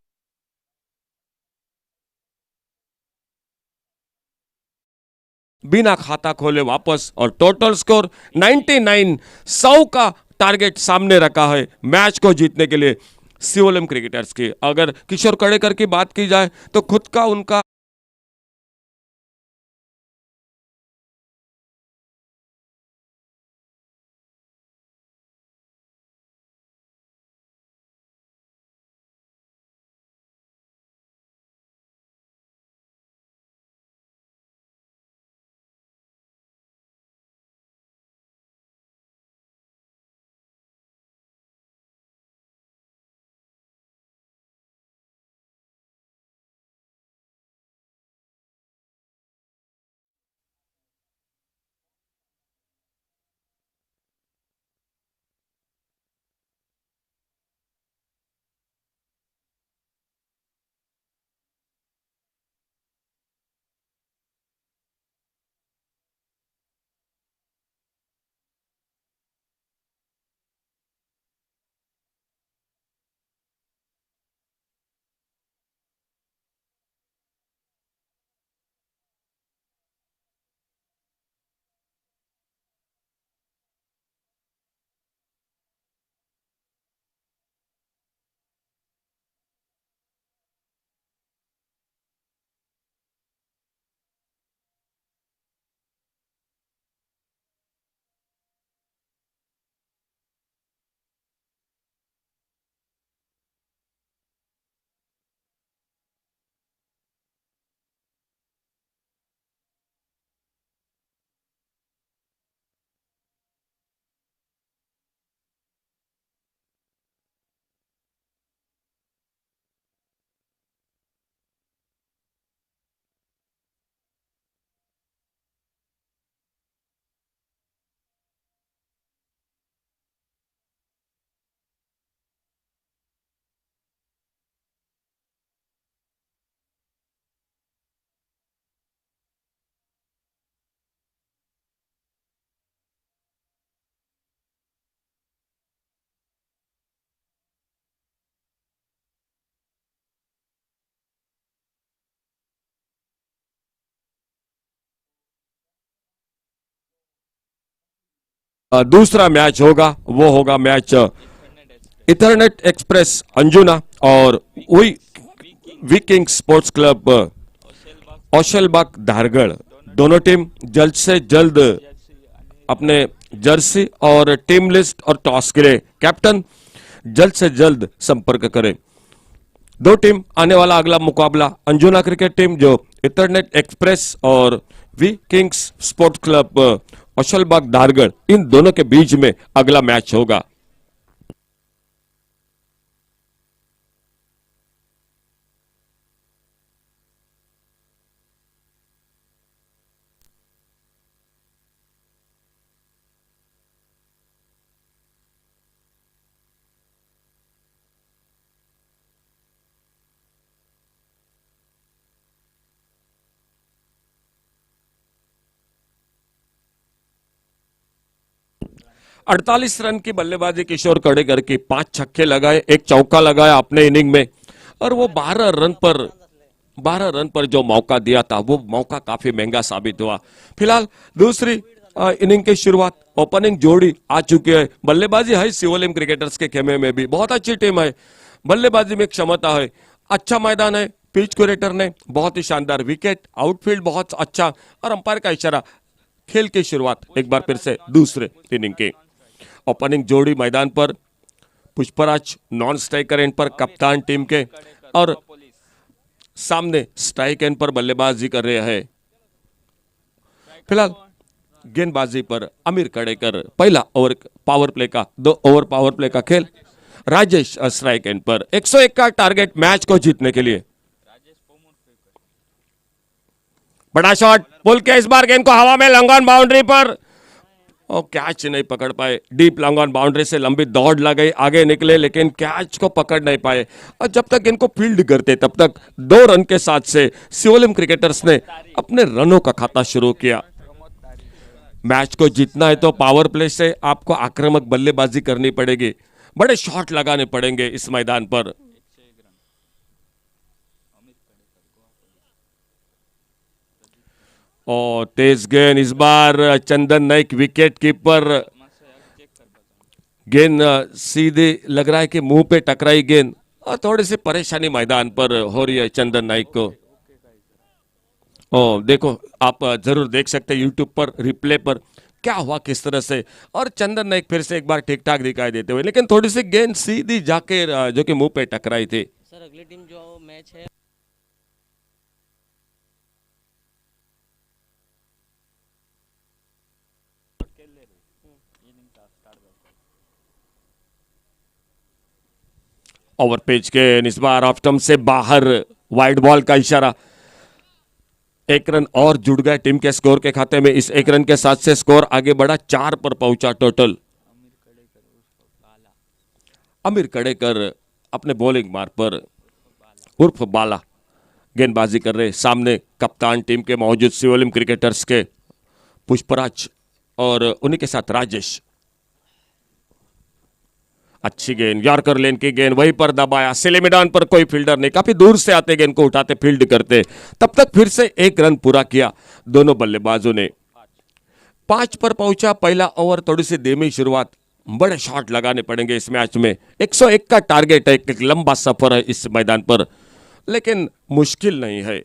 बिना खाता खोले वापस, और टोटल स्कोर 99 100 का टारगेट सामने रखा है मैच को जीतने के लिए सियोलम क्रिकेटर्स की। अगर किशोर कड़ेकर की बात की जाए तो खुद का उनका दूसरा मैच होगा वो होगा मैच इथरनेट एक्सप्रेस अंजुना और विकिंग स्पोर्ट्स क्लब औशलबाग धारगढ़। दोनों टीम जल्द से जल्द अपने जर्सी और टीम लिस्ट और टॉस के लिए कैप्टन जल्द से जल्द संपर्क करें। दो टीम आने वाला अगला मुकाबला अंजुना क्रिकेट टीम जो इथरनेट एक्सप्रेस और वी किंग्स स्पोर्ट्स क्लब औशलबाग धारगढ़, इन दोनों के बीच में अगला मैच होगा। अड़तालीस रन की बल्लेबाजी किशोर कड़ेकर की, 5 छक्के लगाए, एक चौका लगाया अपने इनिंग में, और वो 12 रन पर जो मौका दिया था वो मौका काफी महंगा साबित हुआ। फिलहाल दूसरी इनिंग की शुरुआत, ओपनिंग जोड़ी आ चुकी है। बल्लेबाजी है शिवोलिम क्रिकेटर्स के खेमे में भी बहुत अच्छी टीम है, बल्लेबाजी में क्षमता है, अच्छा मैदान है। पिच क्यूरेटर ने बहुत ही शानदार विकेट, आउटफील्ड बहुत अच्छा, और अंपायर का इशारा। खेल की शुरुआत एक बार फिर से दूसरे इनिंग की। ओपनिंग जोड़ी मैदान पर, पुष्पराज नॉन स्ट्राइकर एंड पर कप्तान टीम के, और सामने स्ट्राइक एंड पर बल्लेबाजी कर रहे हैं। फिलहाल गेंदबाजी पर अमीर कड़ेकर, पहला ओवर पावर प्ले का, 2 ओवर पावर प्ले का खेल। राजेश स्ट्राइक एंड पर, 101 का टारगेट मैच को जीतने के लिए। बड़ा शॉट, पुल के इस बार गेंद को हवा में, लॉन्ग ऑन बाउंड्री पर, और कैच नहीं पकड़ पाए। डीप लॉन्ग ऑन बाउंड्री से लंबी दौड़ लगाई, आगे निकले, लेकिन कैच को पकड़ नहीं पाए। और जब तक इनको फील्ड करते तब तक 2 रन के साथ से शिवोलिम क्रिकेटर्स ने अपने रनों का खाता शुरू किया। मैच को जीतना है तो पावर प्ले से आपको आक्रामक बल्लेबाजी करनी पड़ेगी, बड़े शॉट लगाने पड़ेंगे इस मैदान पर। और तेज गेंद इस बार, चंदन नाइक विकेट कीपर, गेंद सीधे लग रहा है कि मुंह पे टकराई गेंद, और थोड़ी सी परेशानी मैदान पर हो रही है चंदन नाइक को। ओ देखो, आप जरूर देख सकते हैं यूट्यूब पर रिप्ले पर क्या हुआ किस तरह से, और चंदन नाइक फिर से एक बार ठीक ठाक दिखाई देते हुए, लेकिन थोड़ी सी गेंद सीधी जाके जो कि मुंह पे टकराई थी। सर अगली टीम जो मैच है ओवर पेज के इस बार ऑफ स्टंप से बाहर, वाइड बॉल का इशारा। 1 रन और जुड़ गए टीम के स्कोर के खाते में। इस 1 रन के साथ से स्कोर आगे बढ़ा, 4 पर पहुंचा टोटल। अमीर कड़ेकर अपने बॉलिंग मार्ग पर उर्फ बाला गेंदबाजी कर रहे। सामने कप्तान टीम के मौजूद शिवोलिम क्रिकेटर्स के पुष्पराज, और उन्हीं के साथ राजेश। अच्छी गेंद, यॉर्कर लेन की गेंद, वहीं पर दबाया, सिले मैदान पर कोई फील्डर नहीं, काफी दूर से आते गेंद को उठाते फील्ड करते। तब तक फिर से 1 रन पूरा किया दोनों बल्लेबाजों ने। 5 पर पहुंचा पहला ओवर, थोड़ी सी धीमी शुरुआत, बड़े शॉट लगाने पड़ेंगे इस मैच में। 101 का टारगेट है, एक लंबा सफर है इस मैदान पर, लेकिन मुश्किल नहीं है।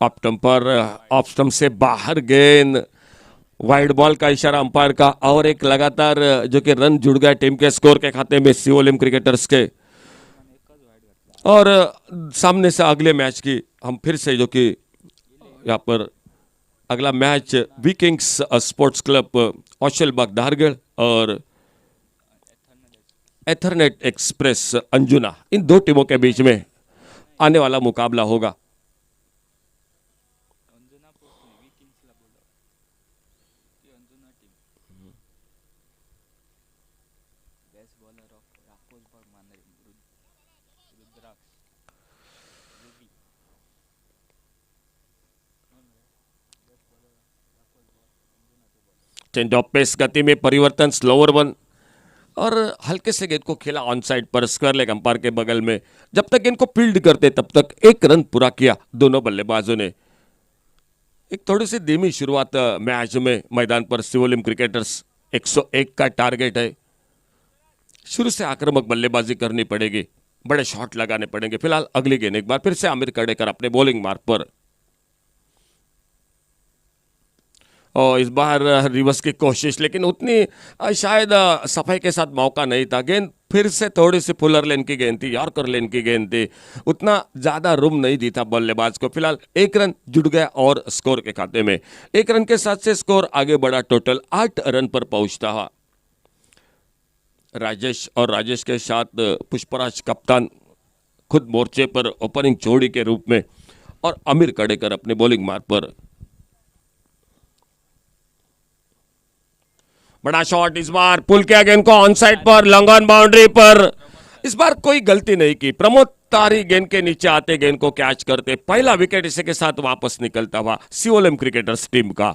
ऑफ स्टंप से बाहर गेंद, वाइड बॉल का इशारा अंपायर का, और एक लगातार जो कि रन जुड़ गए टीम के स्कोर के खाते में शिवोलिम क्रिकेटर्स के। और सामने से अगले मैच की हम फिर से जो कि यहाँ पर अगला मैच विकिंग्स स्पोर्ट्स क्लब औशलबाग धारगढ़ और एथरनेट एक्सप्रेस अंजुना, इन 2 टीमों के बीच में आने वाला मुकाबला होगा। चेंज ऑफ पेस, गति में परिवर्तन, स्लोअर वन, और हल्के से गेंद को खेला ऑन साइड पर स्क्वायर लेग अंपायर के बगल में। जब तक इनको फील्ड करते तब तक 1 रन पूरा किया दोनों बल्लेबाजों ने। एक थोड़ी सी धीमी शुरुआत मैच में मैदान पर शिवोलिम क्रिकेटर्स, 101 का टारगेट है। शुरू से आक्रामक बल्लेबाजी करनी पड़ेगी, बड़े शॉट लगाने पड़ेंगे। फिलहाल अगली गेंद एक बार फिर से आमिर कड़ेकर अपने बॉलिंग मार्ग पर, और इस बार रिवर्स की कोशिश, लेकिन उतनी शायद सफाई के साथ मौका नहीं था। गेंद फिर से थोड़ी सी फुलर लेन की गेंद थी, यॉर्कर लेन की गेंद थी, उतना ज़्यादा रूम नहीं दी था बल्लेबाज को। फिलहाल 1 रन जुड़ गया और स्कोर के खाते में 1 रन के साथ से स्कोर आगे बढ़ा, टोटल 8 रन पर पहुंचता हुआ। राजेश और राजेश के साथ पुष्पराज कप्तान खुद मोर्चे पर ओपनिंग जोड़ी के रूप में, और अमीर कड़ेकर अपने बॉलिंग मार्ग पर। बड़ा शॉट इस बार पुल किया गेंद को ऑन साइड पर, लॉन्ग ऑन बाउंड्री पर। इस बार कोई गलती नहीं की, प्रमोद तारी गेंद के नीचे आते गेंद को कैच करते, पहला विकेट इसी के साथ वापस निकलता हुआ सीओएलएम क्रिकेटर्स टीम का।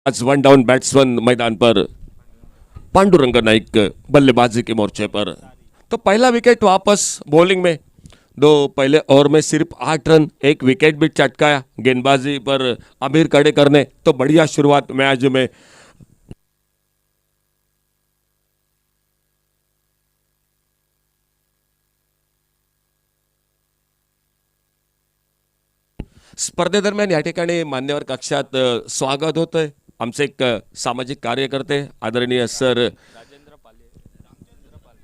आज 1 डाउन बैट्समैन मैदान पर, पांडुरंग नाइक बल्लेबाजी के मोर्चे पर। तो पहला विकेट वापस बॉलिंग में, दो पहले ओवर में सिर्फ 8 रन, 1 विकेट भी चटकाया गेंदबाजी पर अमीर कड़ेकर ने। तो बढ़िया शुरुआत मैच में। स्पर्धेदरम्यान या ठिकाणी मान्यवर कक्षात स्वागत होतंय आमचे एक सामाजिक कार्यकर्ते आदरणीय सर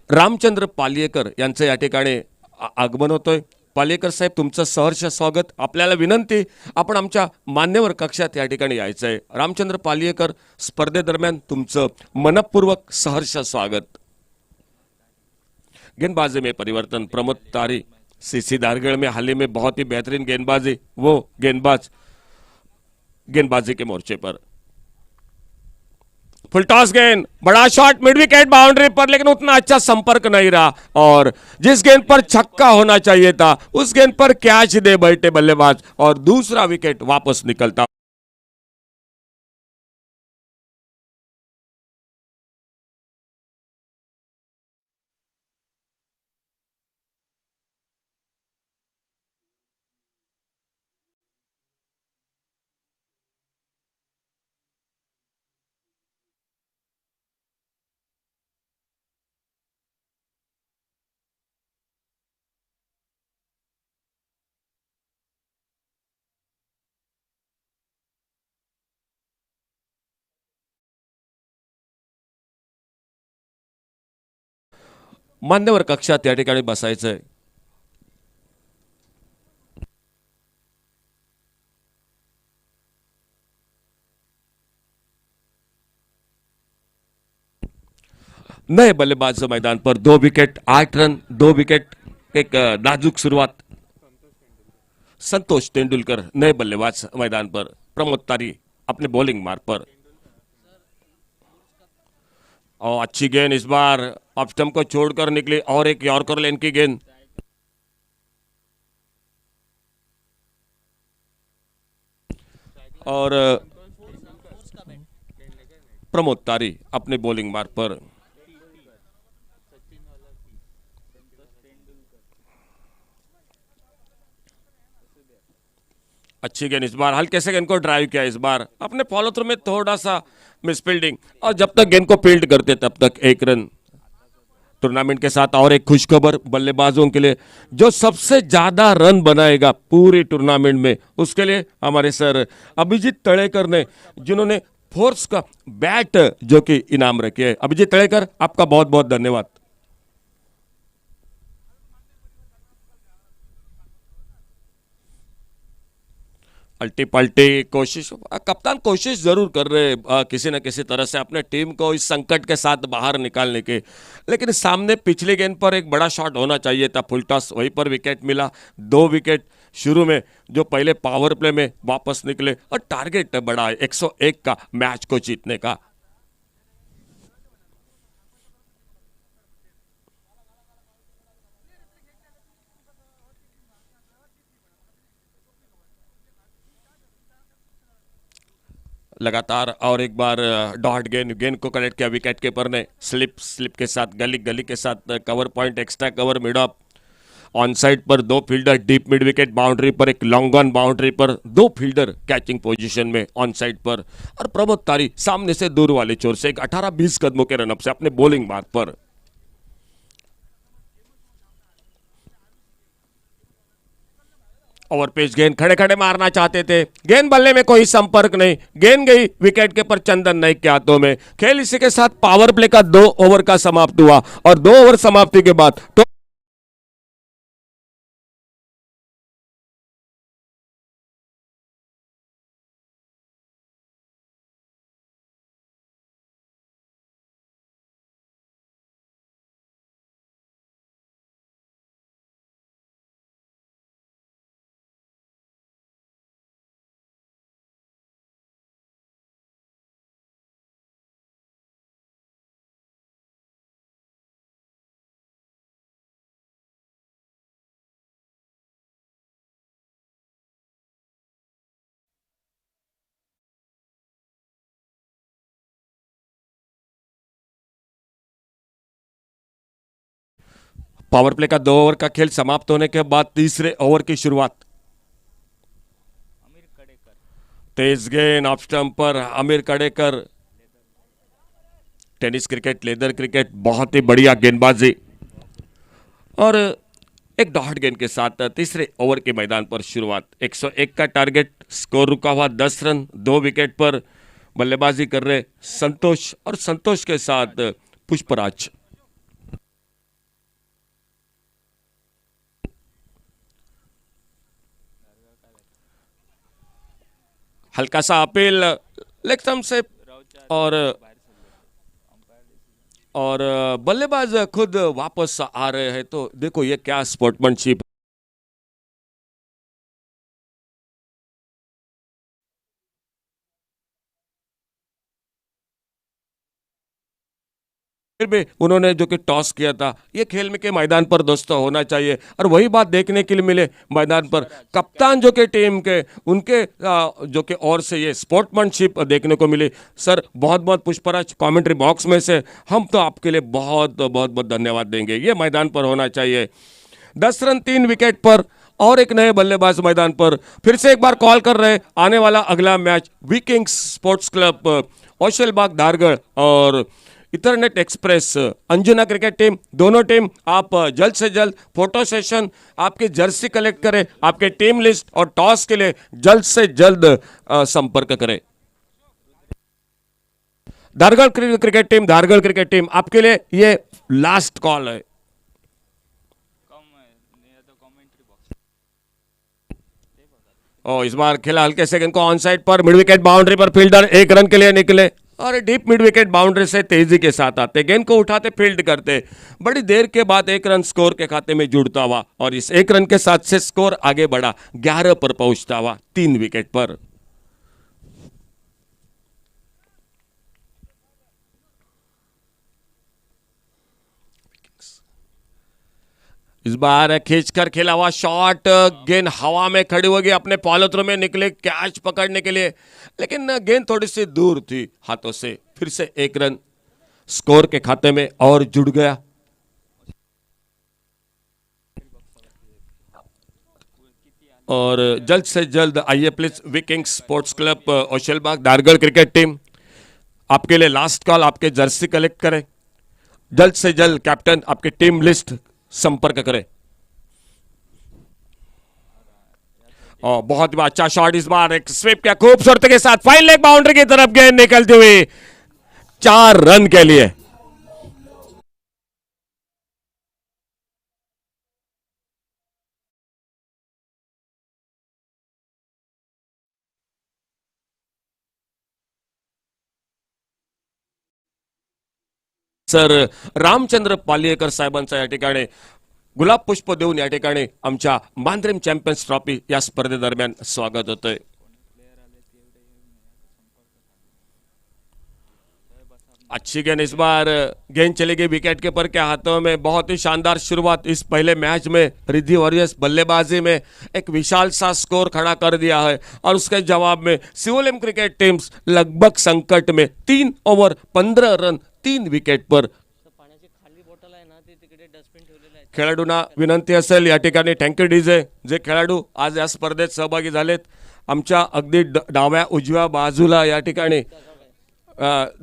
रामचंद्र पालियेकर यांचं या ठिकाणी आगमन होतोय। पालियेकर साहेब, तुमचं सहर्ष स्वागत। आपल्याला विनंती, आपण आमच्या मान्यवर कक्षात या ठिकाणी यायचं आहे। रामचंद्र पालियेकर, स्पर्धेदरम्यान तुमचं मनपूर्वक सहर्ष स्वागत। गेंदबाजी में परिवर्तन, प्रमोद तारी सीसी दारगढ़ में हाल ही में बहुत ही बेहतरीन गेंदबाजी, वो गेंदबाजी के मोर्चे पर। फुल टॉस गेंद, बड़ा शॉट मिड विकेट बाउंड्री पर, लेकिन उतना अच्छा संपर्क नहीं रहा, और जिस गेंद पर छक्का होना चाहिए था उस गेंद पर कैच दे बैठे बल्लेबाज, और दूसरा विकेट वापस निकलता। मान्यवर कक्षात या ठिकाणी बसायचंय। नए बल्लेबाज मैदान पर, 2 विकेट 8 रन, 2 विकेट, एक नाजुक शुरुआत। संतोष तेंदुलकर नए बल्लेबाज मैदान पर, प्रमोद तारी अपने बॉलिंग मार्ग पर। और अच्छी गेंद इस बार ऑफ स्टंप को छोड़कर निकली, और एक यॉर्कर लेन की गेंद। और प्रमोद तारी अपने बॉलिंग मार्ग पर। अच्छी गेंद इस बार, हल्के से गेंद को ड्राइव किया इस बार, अपने फॉलो थ्रू में थोड़ा सा मिसफील्डिंग, और जब तक गेंद को फील्ड करते तब तक 1 रन। टूर्नामेंट के साथ और एक खुशखबर बल्लेबाजों के लिए, जो सबसे ज्यादा रन बनाएगा पूरी टूर्नामेंट में, उसके लिए हमारे सर अभिजीत तळेकर ने, जिन्होंने फोर्स का बैट जो कि इनाम रखे है। अभिजीत तळेकर, आपका बहुत बहुत धन्यवाद। अल्टी पल्टी कोशिश, कप्तान कोशिश जरूर कर रहे किसी न किसी तरह से अपने टीम को इस संकट के साथ बाहर निकालने के, लेकिन सामने पिछली गेंद पर एक बड़ा शॉट होना चाहिए था, फुल टॉस, वहीं पर विकेट मिला। 2 विकेट शुरू में जो पहले पावर प्ले में वापस निकले, और टारगेट बड़ा है 101 का मैच को जीतने का। लगातार और एक बार डॉट गेंद को कलेक्ट किया विकेट कीपर ने, स्लिप के साथ, गली के साथ cover point, extra cover, mid of, on side पर 2 fielder deep mid wicket boundary पर, एक लॉन्ग ऑन बाउंड्री पर 2 फील्डर कैचिंग पोजीशन में ऑन साइड पर, और प्रमोद तारी सामने से दूर वाले छोर से एक 18-20 कदमों के रनअप से अपने बॉलिंग मार्ग पर। ओवर पेच गेंद खड़े खड़े मारना चाहते थे, गेंद बल्ले में कोई संपर्क नहीं, गेंद गई विकेट के पर चंदन नाइक के हाथों में। खेल इसी के साथ पावर प्ले का 2 ओवर का समाप्त हुआ और 2 ओवर समाप्ति के बाद तो पावर प्ले का 2 ओवर का खेल समाप्त होने के बाद तीसरे ओवर की शुरुआत। तेज गेंद ऑफ स्टंप पर Aamir Kadekar. Tennis cricket, leather cricket, बहुत ही बढ़िया गेंदबाजी और एक डॉट गेंद के साथ तीसरे ओवर के मैदान पर शुरुआत। 101 का टारगेट, स्कोर रुका हुआ 10 रन, 2 विकेट पर बल्लेबाजी कर रहे संतोष और संतोष के साथ पुष्पराज। हल्का सा अपील लेग स्टंप से और बल्लेबाज खुद वापस आ रहे हैं, तो देखो ये क्या स्पोर्ट्समैनशिप। फिर भी उन्होंने जो कि टॉस किया था, ये खेल में के मैदान पर दोस्तों होना चाहिए और वही बात देखने के लिए मिले मैदान पर। कप्तान जो कि टीम के उनके जो कि और से ये स्पोर्ट्समैनशिप देखने को मिली। सर बहुत बहुत पुष्पराज कमेंट्री बॉक्स में से हम तो आपके लिए बहुत बहुत बहुत धन्यवाद देंगे। ये मैदान पर होना चाहिए। 10 रन 3 विकेट पर और एक नए बल्लेबाज मैदान पर। फिर से एक बार कॉल कर रहे आने वाला अगला मैच विकिंग्स स्पोर्ट्स क्लब औशलबाग धारगढ़ और Ethernet express Anjuna cricket team, दोनों टीम आप जल्द से जल्द फोटो सेशन, आपकी जर्सी कलेक्ट करें, आपके टीम लिस्ट और टॉस के लिए जल्द से जल्द संपर्क करें। धारगढ़ क्रिकेट टीम आपके लिए ये लास्ट कॉल है। इस बार खेला हल्के सेकंड को ऑन साइड पर, मिड विकेट बाउंड्री पर फील्डर 1 रन के लिए निकले और डीप मिड विकेट बाउंड्री से तेजी के साथ आते, गेंद को उठाते, फील्ड करते। बड़ी देर के बाद 1 रन स्कोर के खाते में जुड़ता हुआ और इस 1 रन के साथ से स्कोर आगे बढ़ा, 11 पर पहुंचता हुआ 3 विकेट पर। इस बार खींचकर खेला हुआ शॉट, गेंद हवा में खड़ी होगी, अपने फॉलो थ्रो में निकले कैच पकड़ने के लिए, लेकिन गेंद थोड़ी सी दूर थी हाथों से। फिर से 1 रन स्कोर के खाते में और जुड़ गया। और जल्द से जल्द आइए प्लीज विकिंग्स स्पोर्ट्स क्लब औशलबाग धारगढ़ क्रिकेट टीम आपके लिए लास्ट कॉल, आपके जर्सी कलेक्ट करें, जल्द से जल्द कैप्टन आपकी टीम लिस्ट संपर्क करें। और बहुत ही अच्छा शॉट, इस बार एक स्वीप किया खूबसूरती के साथ, फाइन लेग बाउंड्री की तरफ गेंद निकलती हुई 4 रन के लिए। सर रामचंद्र पालियेकर साहेबांचा या ठिकाणी गुलाब पुष्प देऊन या ठिकाणी आमच्या मांद्रेम चॅम्पियन्स ट्रॉफी या स्पर्धेदरम्यान स्वागत होतंय। अच्छी गेंद, इस बार गेंद चली गई विकेट कीपर के हाथों में। बहुत ही शानदार शुरुआत इस पहले मैच में रिद्धि वॉरियर्स बल्लेबाजी में एक विशाल सा स्कोर खड़ा कर दिया है और उसके जवाब में सिवोलेम क्रिकेट टीम्स लगभग संकट में 3 ओवर 15 रन 3 विकेट पर खेळाडूंना विनंती असेल या ठिकाणी थँक्यू डीजे जे खेळाडू आज या स्पर्धेत सहभागी झालेत. आमच्या अगदी डाव्या उजव्या बाजूला या ठिकाणी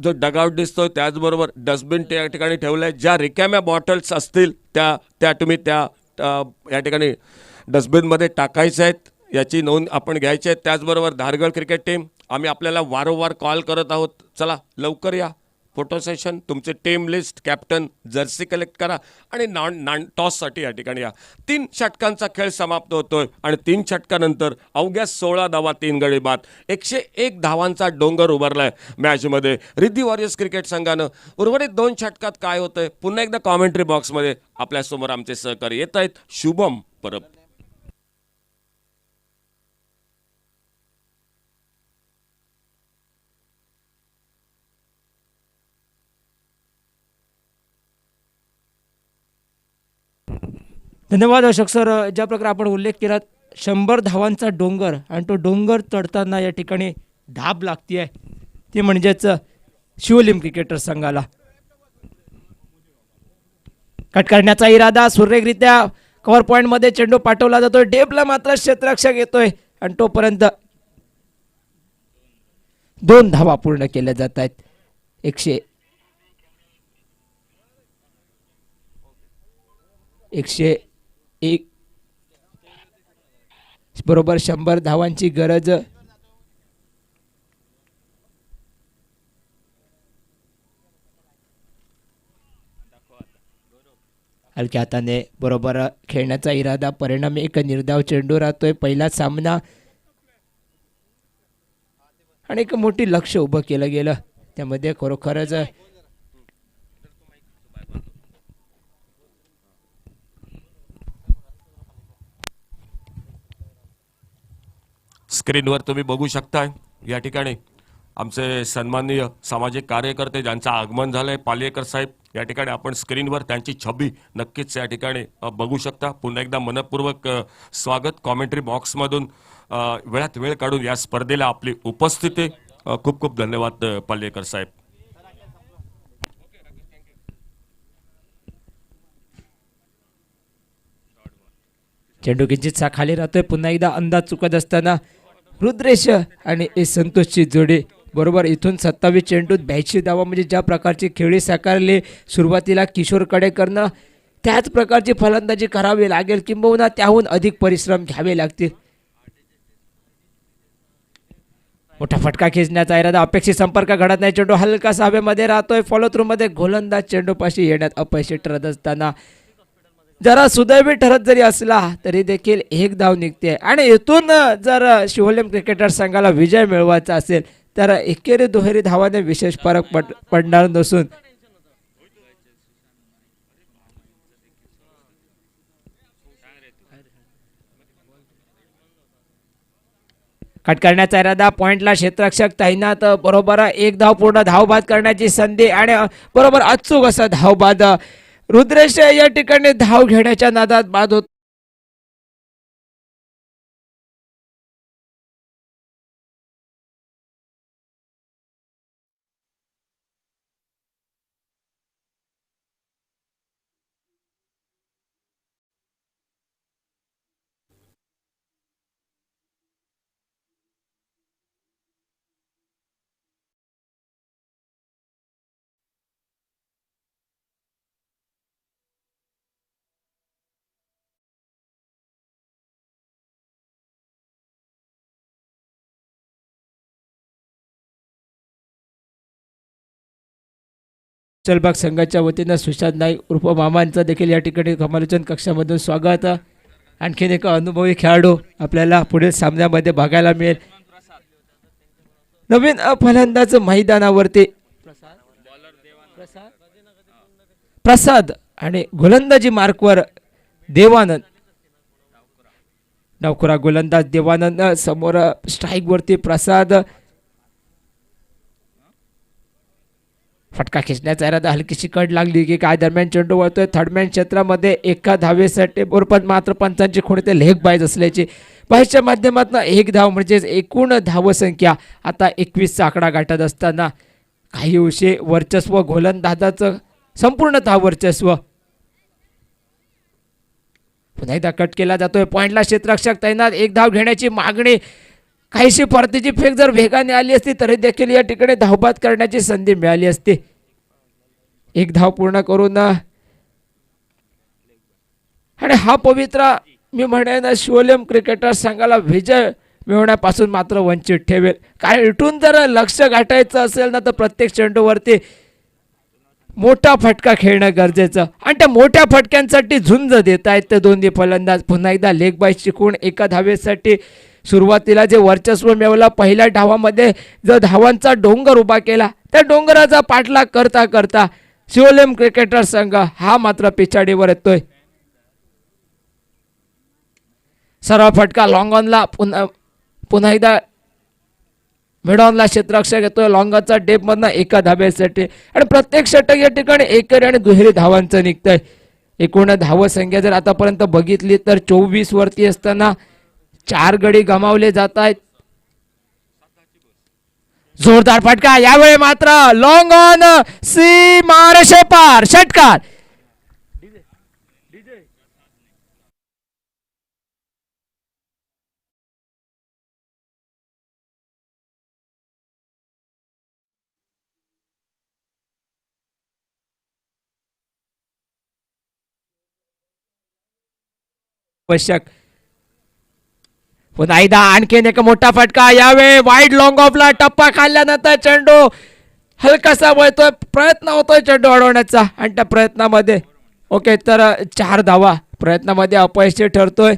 जो डगआउट दिसतोय त्याचबरोबर डस्टबिन त्या ठिकाणी ठेवलं आहे. ज्या रिकाम्या बॉटल्स असतील त्या तुम्ही त्या या ठिकाणी डस्टबिनमध्ये टाकायच्या आहेत, याची नोंद आपण घ्यायची आहे. त्याचबरोबर धारगळ क्रिकेट टीम आम्ही आपल्याला वारंवार कॉल करत आहोत, चला लवकर या, फोटो सेशन, तुमचे team list, captain, Jersey collect करा आणि टॉससाठी या ठिकाणी या. 3 षटकांचा खेळ समाप्त होतोय आणि 3 षटकानंतर अवघ्या 16 धावा 3 गडी बाद, 101 धावांचा डोंगर उभारलाय मॅचमध्ये रिद्धी वॉरियर्स क्रिकेट संघानं. उर्वरित 2 षटकात काय होतंय पुन्हा एकदा कॉमेंट्री बॉक्समध्ये आपल्यासमोर आमचे सहकारी येत आहेत. शुभम परब. धन्यवाद अशोक सर. ज्या प्रकारे आपण उल्लेख केला 100 धावांचा डोंगर आणि तो डोंगर चढताना या ठिकाणी धाब लागती आहे ती म्हणजेच शिवलिम क्रिकेटर संघाला. कट करण्याचा इरादा सुरेखरित्या कव्हर पॉईंटमध्ये चेंडू पाठवला जातोय. डेपला मात्र क्षेत्ररक्षक येतोय आणि तोपर्यंत 2 धावा पूर्ण केल्या जात आहेत. 101 बरोबर 100 धावांची गरज. हलक्या हाताने बरोबर खेळण्याचा इरादा, परिणामी एक निर्धाव चेंडू राहतोय. पहिला सामना आणि एक मोठी लक्ष उभं केलं गेलं त्यामध्ये खरोखरच स्क्रीनवर तुम्ही बघू शकताय या ठिकाणी आमचे सन्माननीय सामाजिक कार्यकर्ते ज्यांचं आगमन झालंय, पालेकर साहेब या ठिकाणी आपण स्क्रीनवर त्यांची छबी नक्कीच या ठिकाणी बघू शकता. पुन्हा एकदा मनपूर्वक स्वागत कॉमेंट्री बॉक्समधून वेळात वेळ काढून या स्पर्धेला आपली उपस्थिती. खूप खूप धन्यवाद पालेकर साहेब. चेंडू किंचितसा खाली राहतोय. पुन्हा एकदा अंदाज चुकत असताना रुद्रेश आणि संतोषची जोडी बरोबर इथून 27 चेंडूत 82 धावा म्हणजे ज्या प्रकारची खेळी साकारली सुरुवातीला किशोर कडेकरनं त्याच प्रकारची फलंदाजी करावी लागेल किंबहुना त्याहून अधिक परिश्रम घ्यावे लागतील. मोठा फटका खेचण्याचा इरादा, अपेक्षित संपर्क घडत नाही. चेंडू हलकासा हवेमध्ये राहतोय. फॉलो थ्रू मध्ये गोलंदाज चेंडूपाशी येण्यात अपयशी ठरत असताना जरा सुदैवी ठरत जरी असला तरी देखील 1 धाव निघते आणि इथून जर शिवलिम क्रिकेटर संघाला विजय मिळवायचा असेल तर एकेरी दुहेरी धावाने विशेष फरक पडणार नसून कट करण्याचा इरादा, पॉइंटला क्षेत्ररक्षक तैनात. बरोबर 1 धाव पूर्ण धावबाद करण्याची संधी आणि बरोबर अचूक असा धावबाद. रुद्रेश या ठिकाणी धाव घेण्याच्या नादात बाद होत. चलबाग संघाच्या वतीनं सुशांत नाईक उर्फ मामांचं देखील या ठिकाणी समालोचन कक्षामधून स्वागत. आणखीन एक अनुभवी खेळाडू आपल्याला पुढील सामन्यामध्ये बघायला मिळेल. नवीन फलंदाज मैदानावरती प्रसाद आणि गोलंदाजी मार्कवर देवानंद. डावखुरा गोलंदाज देवानंद समोर स्ट्राईक वरती प्रसाद. फटका खेचण्याचा इरादा, हलकीशी कड लागली की काय दरम्यान चेंडू वळतोय थर्डमॅन क्षेत्रामध्ये. 1 धावेसाठी बरोबर मात्र पंचांची खुणते लेग बाईज असल्याची बाहेरच्या माध्यमातून 1 धाव म्हणजेच एकूण धावसंख्या आता 21चा आकडा गाठत असताना काही अंशी वर्चस्व गोलंदाजाचं संपूर्णतः वर्चस्व. पुन्हा एकदा कट केला जातोय. पॉइंटला क्षेत्ररक्षक तैनात. एक धाव घेण्याची मागणी. काहीशी परतीची फेक जर वेगाने आली असती तरी देखील या ठिकाणी धावबाद करण्याची संधी मिळाली असती. एक धाव पूर्ण करून आणि हा पवित्र मी म्हणेन शिवोलेम क्रिकेटर संघाला विजय मिळवण्यापासून मात्र वंचित ठेवेल. कारण इथून जर लक्ष गाठायचं असेल ना तर प्रत्येक चेंडूवरती मोठा फटका खेळणं गरजेचं. आणि त्या मोठ्या फटक्यांसाठी झुंज देत आहेत ते दोन्ही फलंदाज. पुन्हा एकदा लेग बाय शिकून एका धावेसाठी सुरुवातीला जे वर्चस्व मिळवलं पहिल्या डावामध्ये जो धावांचा डोंगर उभा केला त्या डोंगराचा पाठलाग करता करता शिवोलेम क्रिकेटर संघ हा मात्र पिछाडीवर येतोय. सरळ फटका लॉंग ऑनला. पुन्हा एकदा मिड ऑनला क्षेत्ररक्षक येतोय. लॉंगॉनचा डेप मधनं एका धाब्यासाठी आणि प्रत्येक षटक या ठिकाणी एकेरी आणि दुहेरी धावांचं निघतंय. एकूण धावसंख्या जर आतापर्यंत बघितली तर 24 वरती असताना 4 गडी गमावले जात आहेत. जोरदार फटका यावेळी मात्र लॉंग ऑन सीमारेषे पार षटकार. आवश्यक. पुन्हा एकदा आणखीन एक मोठा फटका यावेळी वाईड लॉंग ऑफला टप्पा खाल्ल्यानंतर चेंडू हलकासा वळतोय. प्रयत्न होतोय चेंडू अडवण्याचा आणि त्या प्रयत्नामध्ये ओके तर 4 धावा प्रयत्नामध्ये अपयशी ठरतोय.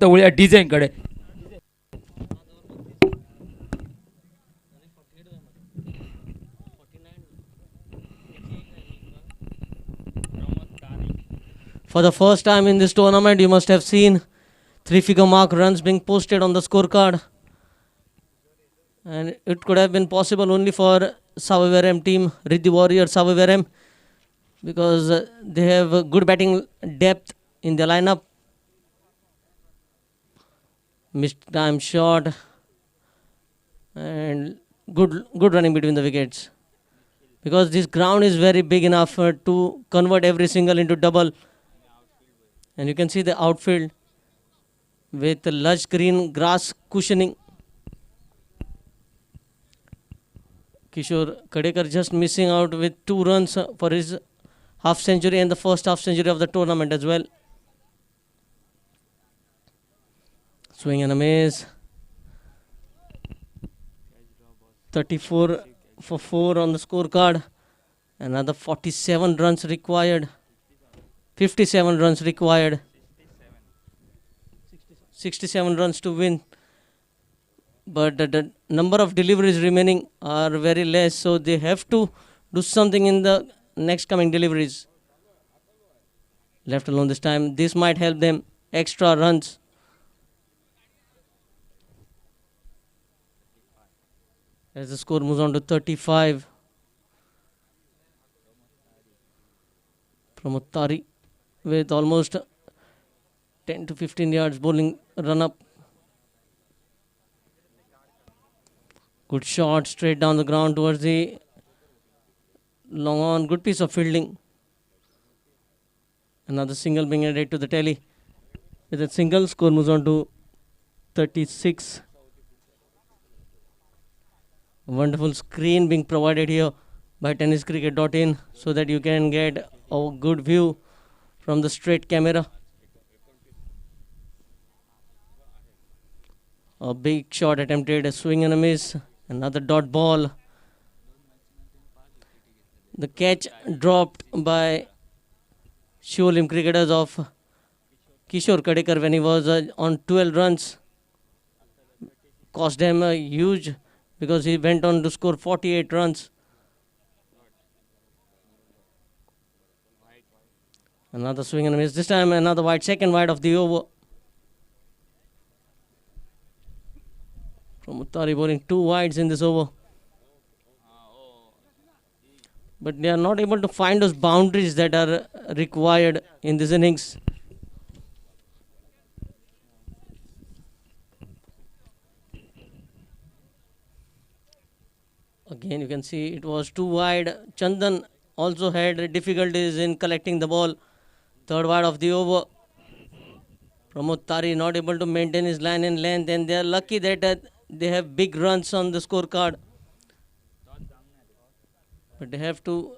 तवळ्या डिझाईन कडे For the first time in this tournament, you must have seen 3-figure mark runs being posted on the scorecard. And it could have been possible only for Savivarem team, Riddhi Warriors Savivarem, because they have good batting depth in their lineup. Missed time shot and good running between the wickets, because this ground is very big enough to convert every single into double. And you can see the outfield with lush green grass cushioning. Kishore Kadekar just missing out with 2 runs for his half century and the first half century of the tournament as well. Swing and a miss. 34 for 4 on the scorecard. Another 47 runs required. 57 runs required. 67 runs to win. But the number of deliveries remaining are very less, so they have to do something in the next coming deliveries. Left alone this time. This might help them extra runs. As the score moves on to 35. Pramod Tari with almost 10 to 15 yards bowling run up. Good shot straight down the ground towards the long on. Good piece of fielding. Another single being added to the tally. With a single, score moves on to 36. Wonderful screen being provided here by tenniscricket.in so that you can get a good view from the straight camera. A big shot attempted, a swing and a miss. Another dot ball. The catch dropped by Shivolim cricketers of Kishore Kadekar when he was on 12 runs. Cost him a huge because he went on to score 48 runs. Another swing and a miss. This time another wide, second wide of the over. From Uttari bowling 2 wides in this over. But they are not able to find those boundaries that are required in this innings. Again, you can see it was 2 wide. Chandan also had difficulties in collecting the ball. Third wide of the over. Pramod Tari not able to maintain his line and length, and they are lucky that they have big runs on the scorecard. But they have to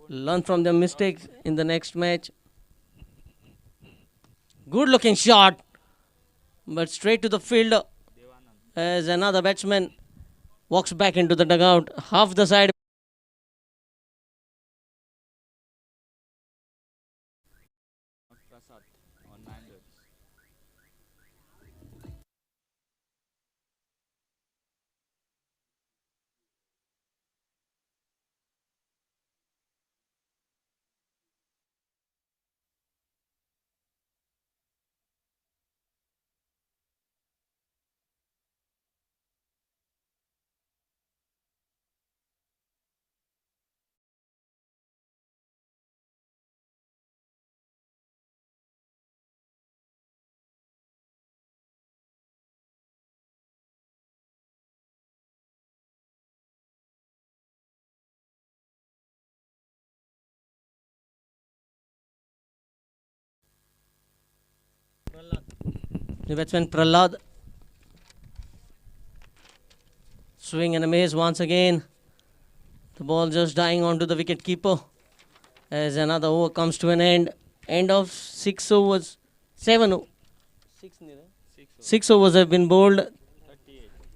learn from their mistakes in the next match. Good looking shot, but straight to the field as another batsman walks back into the dugout. Half the side. Prasad on 9 runs. The batsman Prahlad. Swing and a miss once again. The ball just dying onto the wicket keeper as another over comes to an end. End of 6 overs. 7 o- 6 overs have been bowled.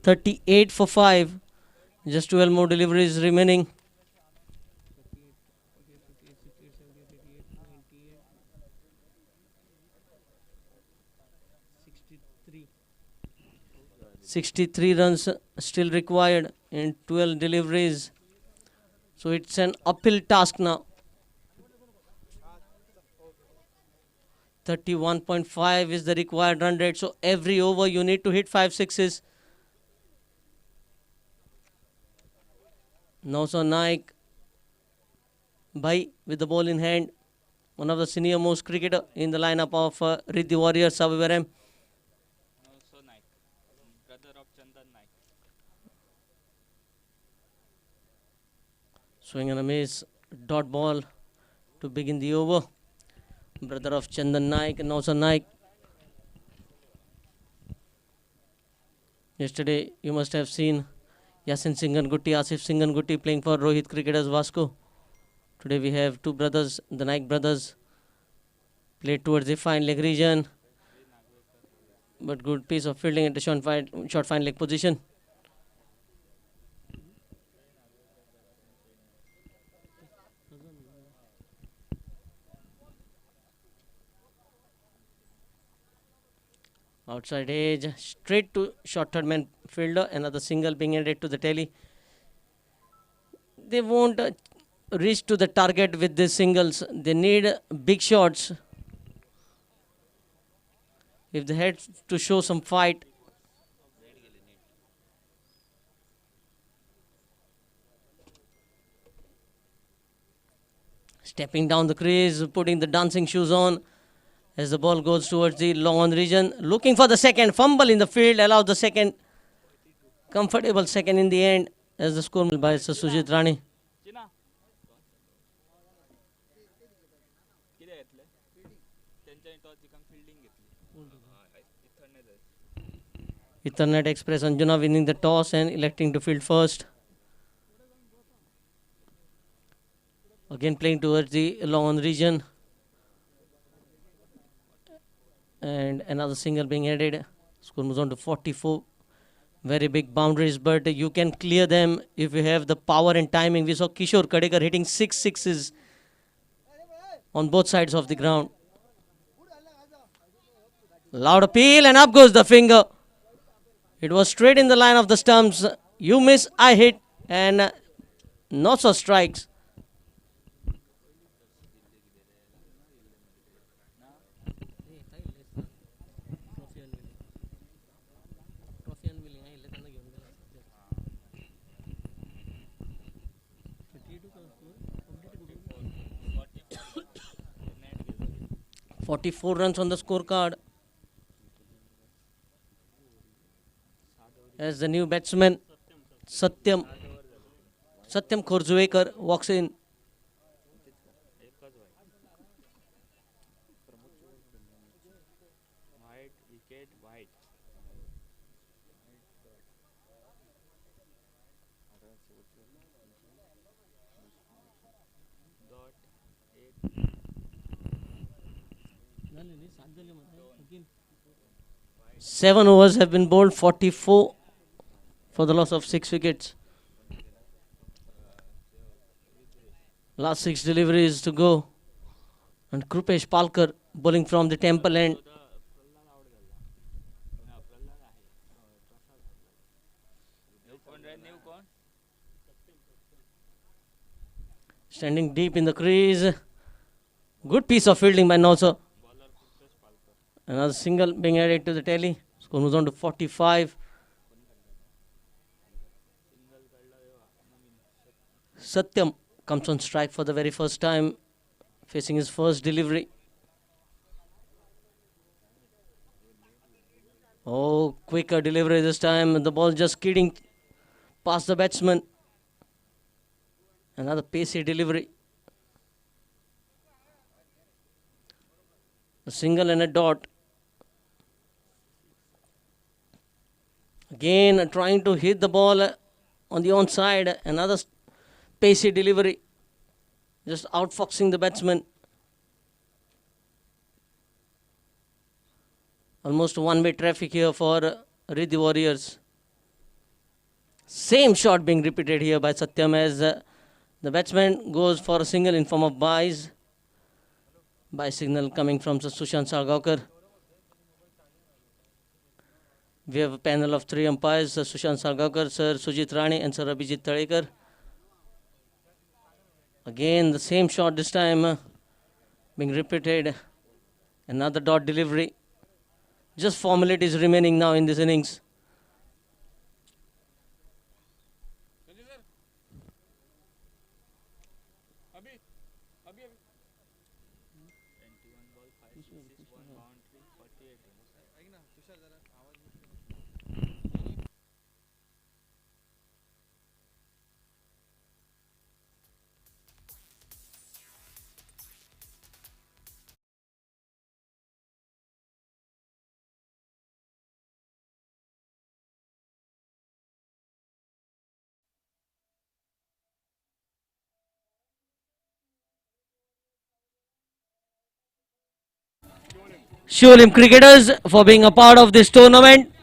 38 for 5. Just 12 more deliveries remaining. Sixty-three runs still required in 12 deliveries. So it's an uphill task now. 31.5 is the required run rate. So every over you need to hit 5 sixes. Nausa Naik Bhai with the ball in hand. One of the senior most cricketer in the lineup of Riddhi Warriors, Savivaram. So Naik, brother of Chandan Naik. Swing and a miss. Dot ball to begin the over. Brother of Chandan Naik, Nausa Naik. Yesterday you must have seen Yasin Singangutti, Asif Singangutti playing for Rohit Cricketers Vasco. Today we have two brothers, the Naik brothers, played towards the fine leg region. But good piece of fielding at the short fine leg position. Outside edge, straight to short third man fielder. Another single being added to the tally. They won't reach to the target with these singles. They need big shots. If they had to show some fight. Stepping down the crease, putting the dancing shoes on as the ball goes towards the long on region. Looking for the second, fumble in the field, allows the second, comfortable second in the end as the score by Sir Sujit Rani. China. किती घेतले त्यांच्यानी टॉस जिंकून फिल्डिंग घेतली. Ethernet Express Anjuna winning the toss and electing to field first. Again playing towards the long on region. And another single being added. Score moves on to 44. Very big boundaries, but you can clear them if you have the power and timing. We saw Kishore Kadekar hitting 6 sixes on both sides of the ground. Loud appeal and up goes the finger. It was straight in the line of the stumps. You miss, I hit, and no such strikes. Net 44 runs on the scorecard. As the new batsman Satyam Khorjuekar walks in. wide wicket wide. 7 overs have been bowled, 44 for the loss of 6 wickets. Last 6 deliveries to go. And Krupesh Palkar bowling from the temple end. New con. Standing deep in the crease. Good piece of fielding by Nausa. Another single being added to the tally. Score moves on to 45. Satyam comes on strike for the very first time, facing his first delivery. Oh, quicker delivery this time. The ball just skidding past the batsman. Another pacey delivery. A single and a dot. Again, trying to hit the ball on the onside. Another pacey delivery. Just outfoxing the batsman. Almost one-way traffic here for Riddhi Warriors. Same shot being repeated here by Satyam as the batsman goes for a single in form of byes. Bye signal coming from Sushant Sargaonkar. We have a panel of 3 umpires, Sir Sushant Sargaonkar, Sir Sujit Rani and Sir Abhijit Talekar. Again the same shot this time being repeated. Another dot delivery. Just formalities remaining now in this innings. Sholim cricketers for being a part of this tournament.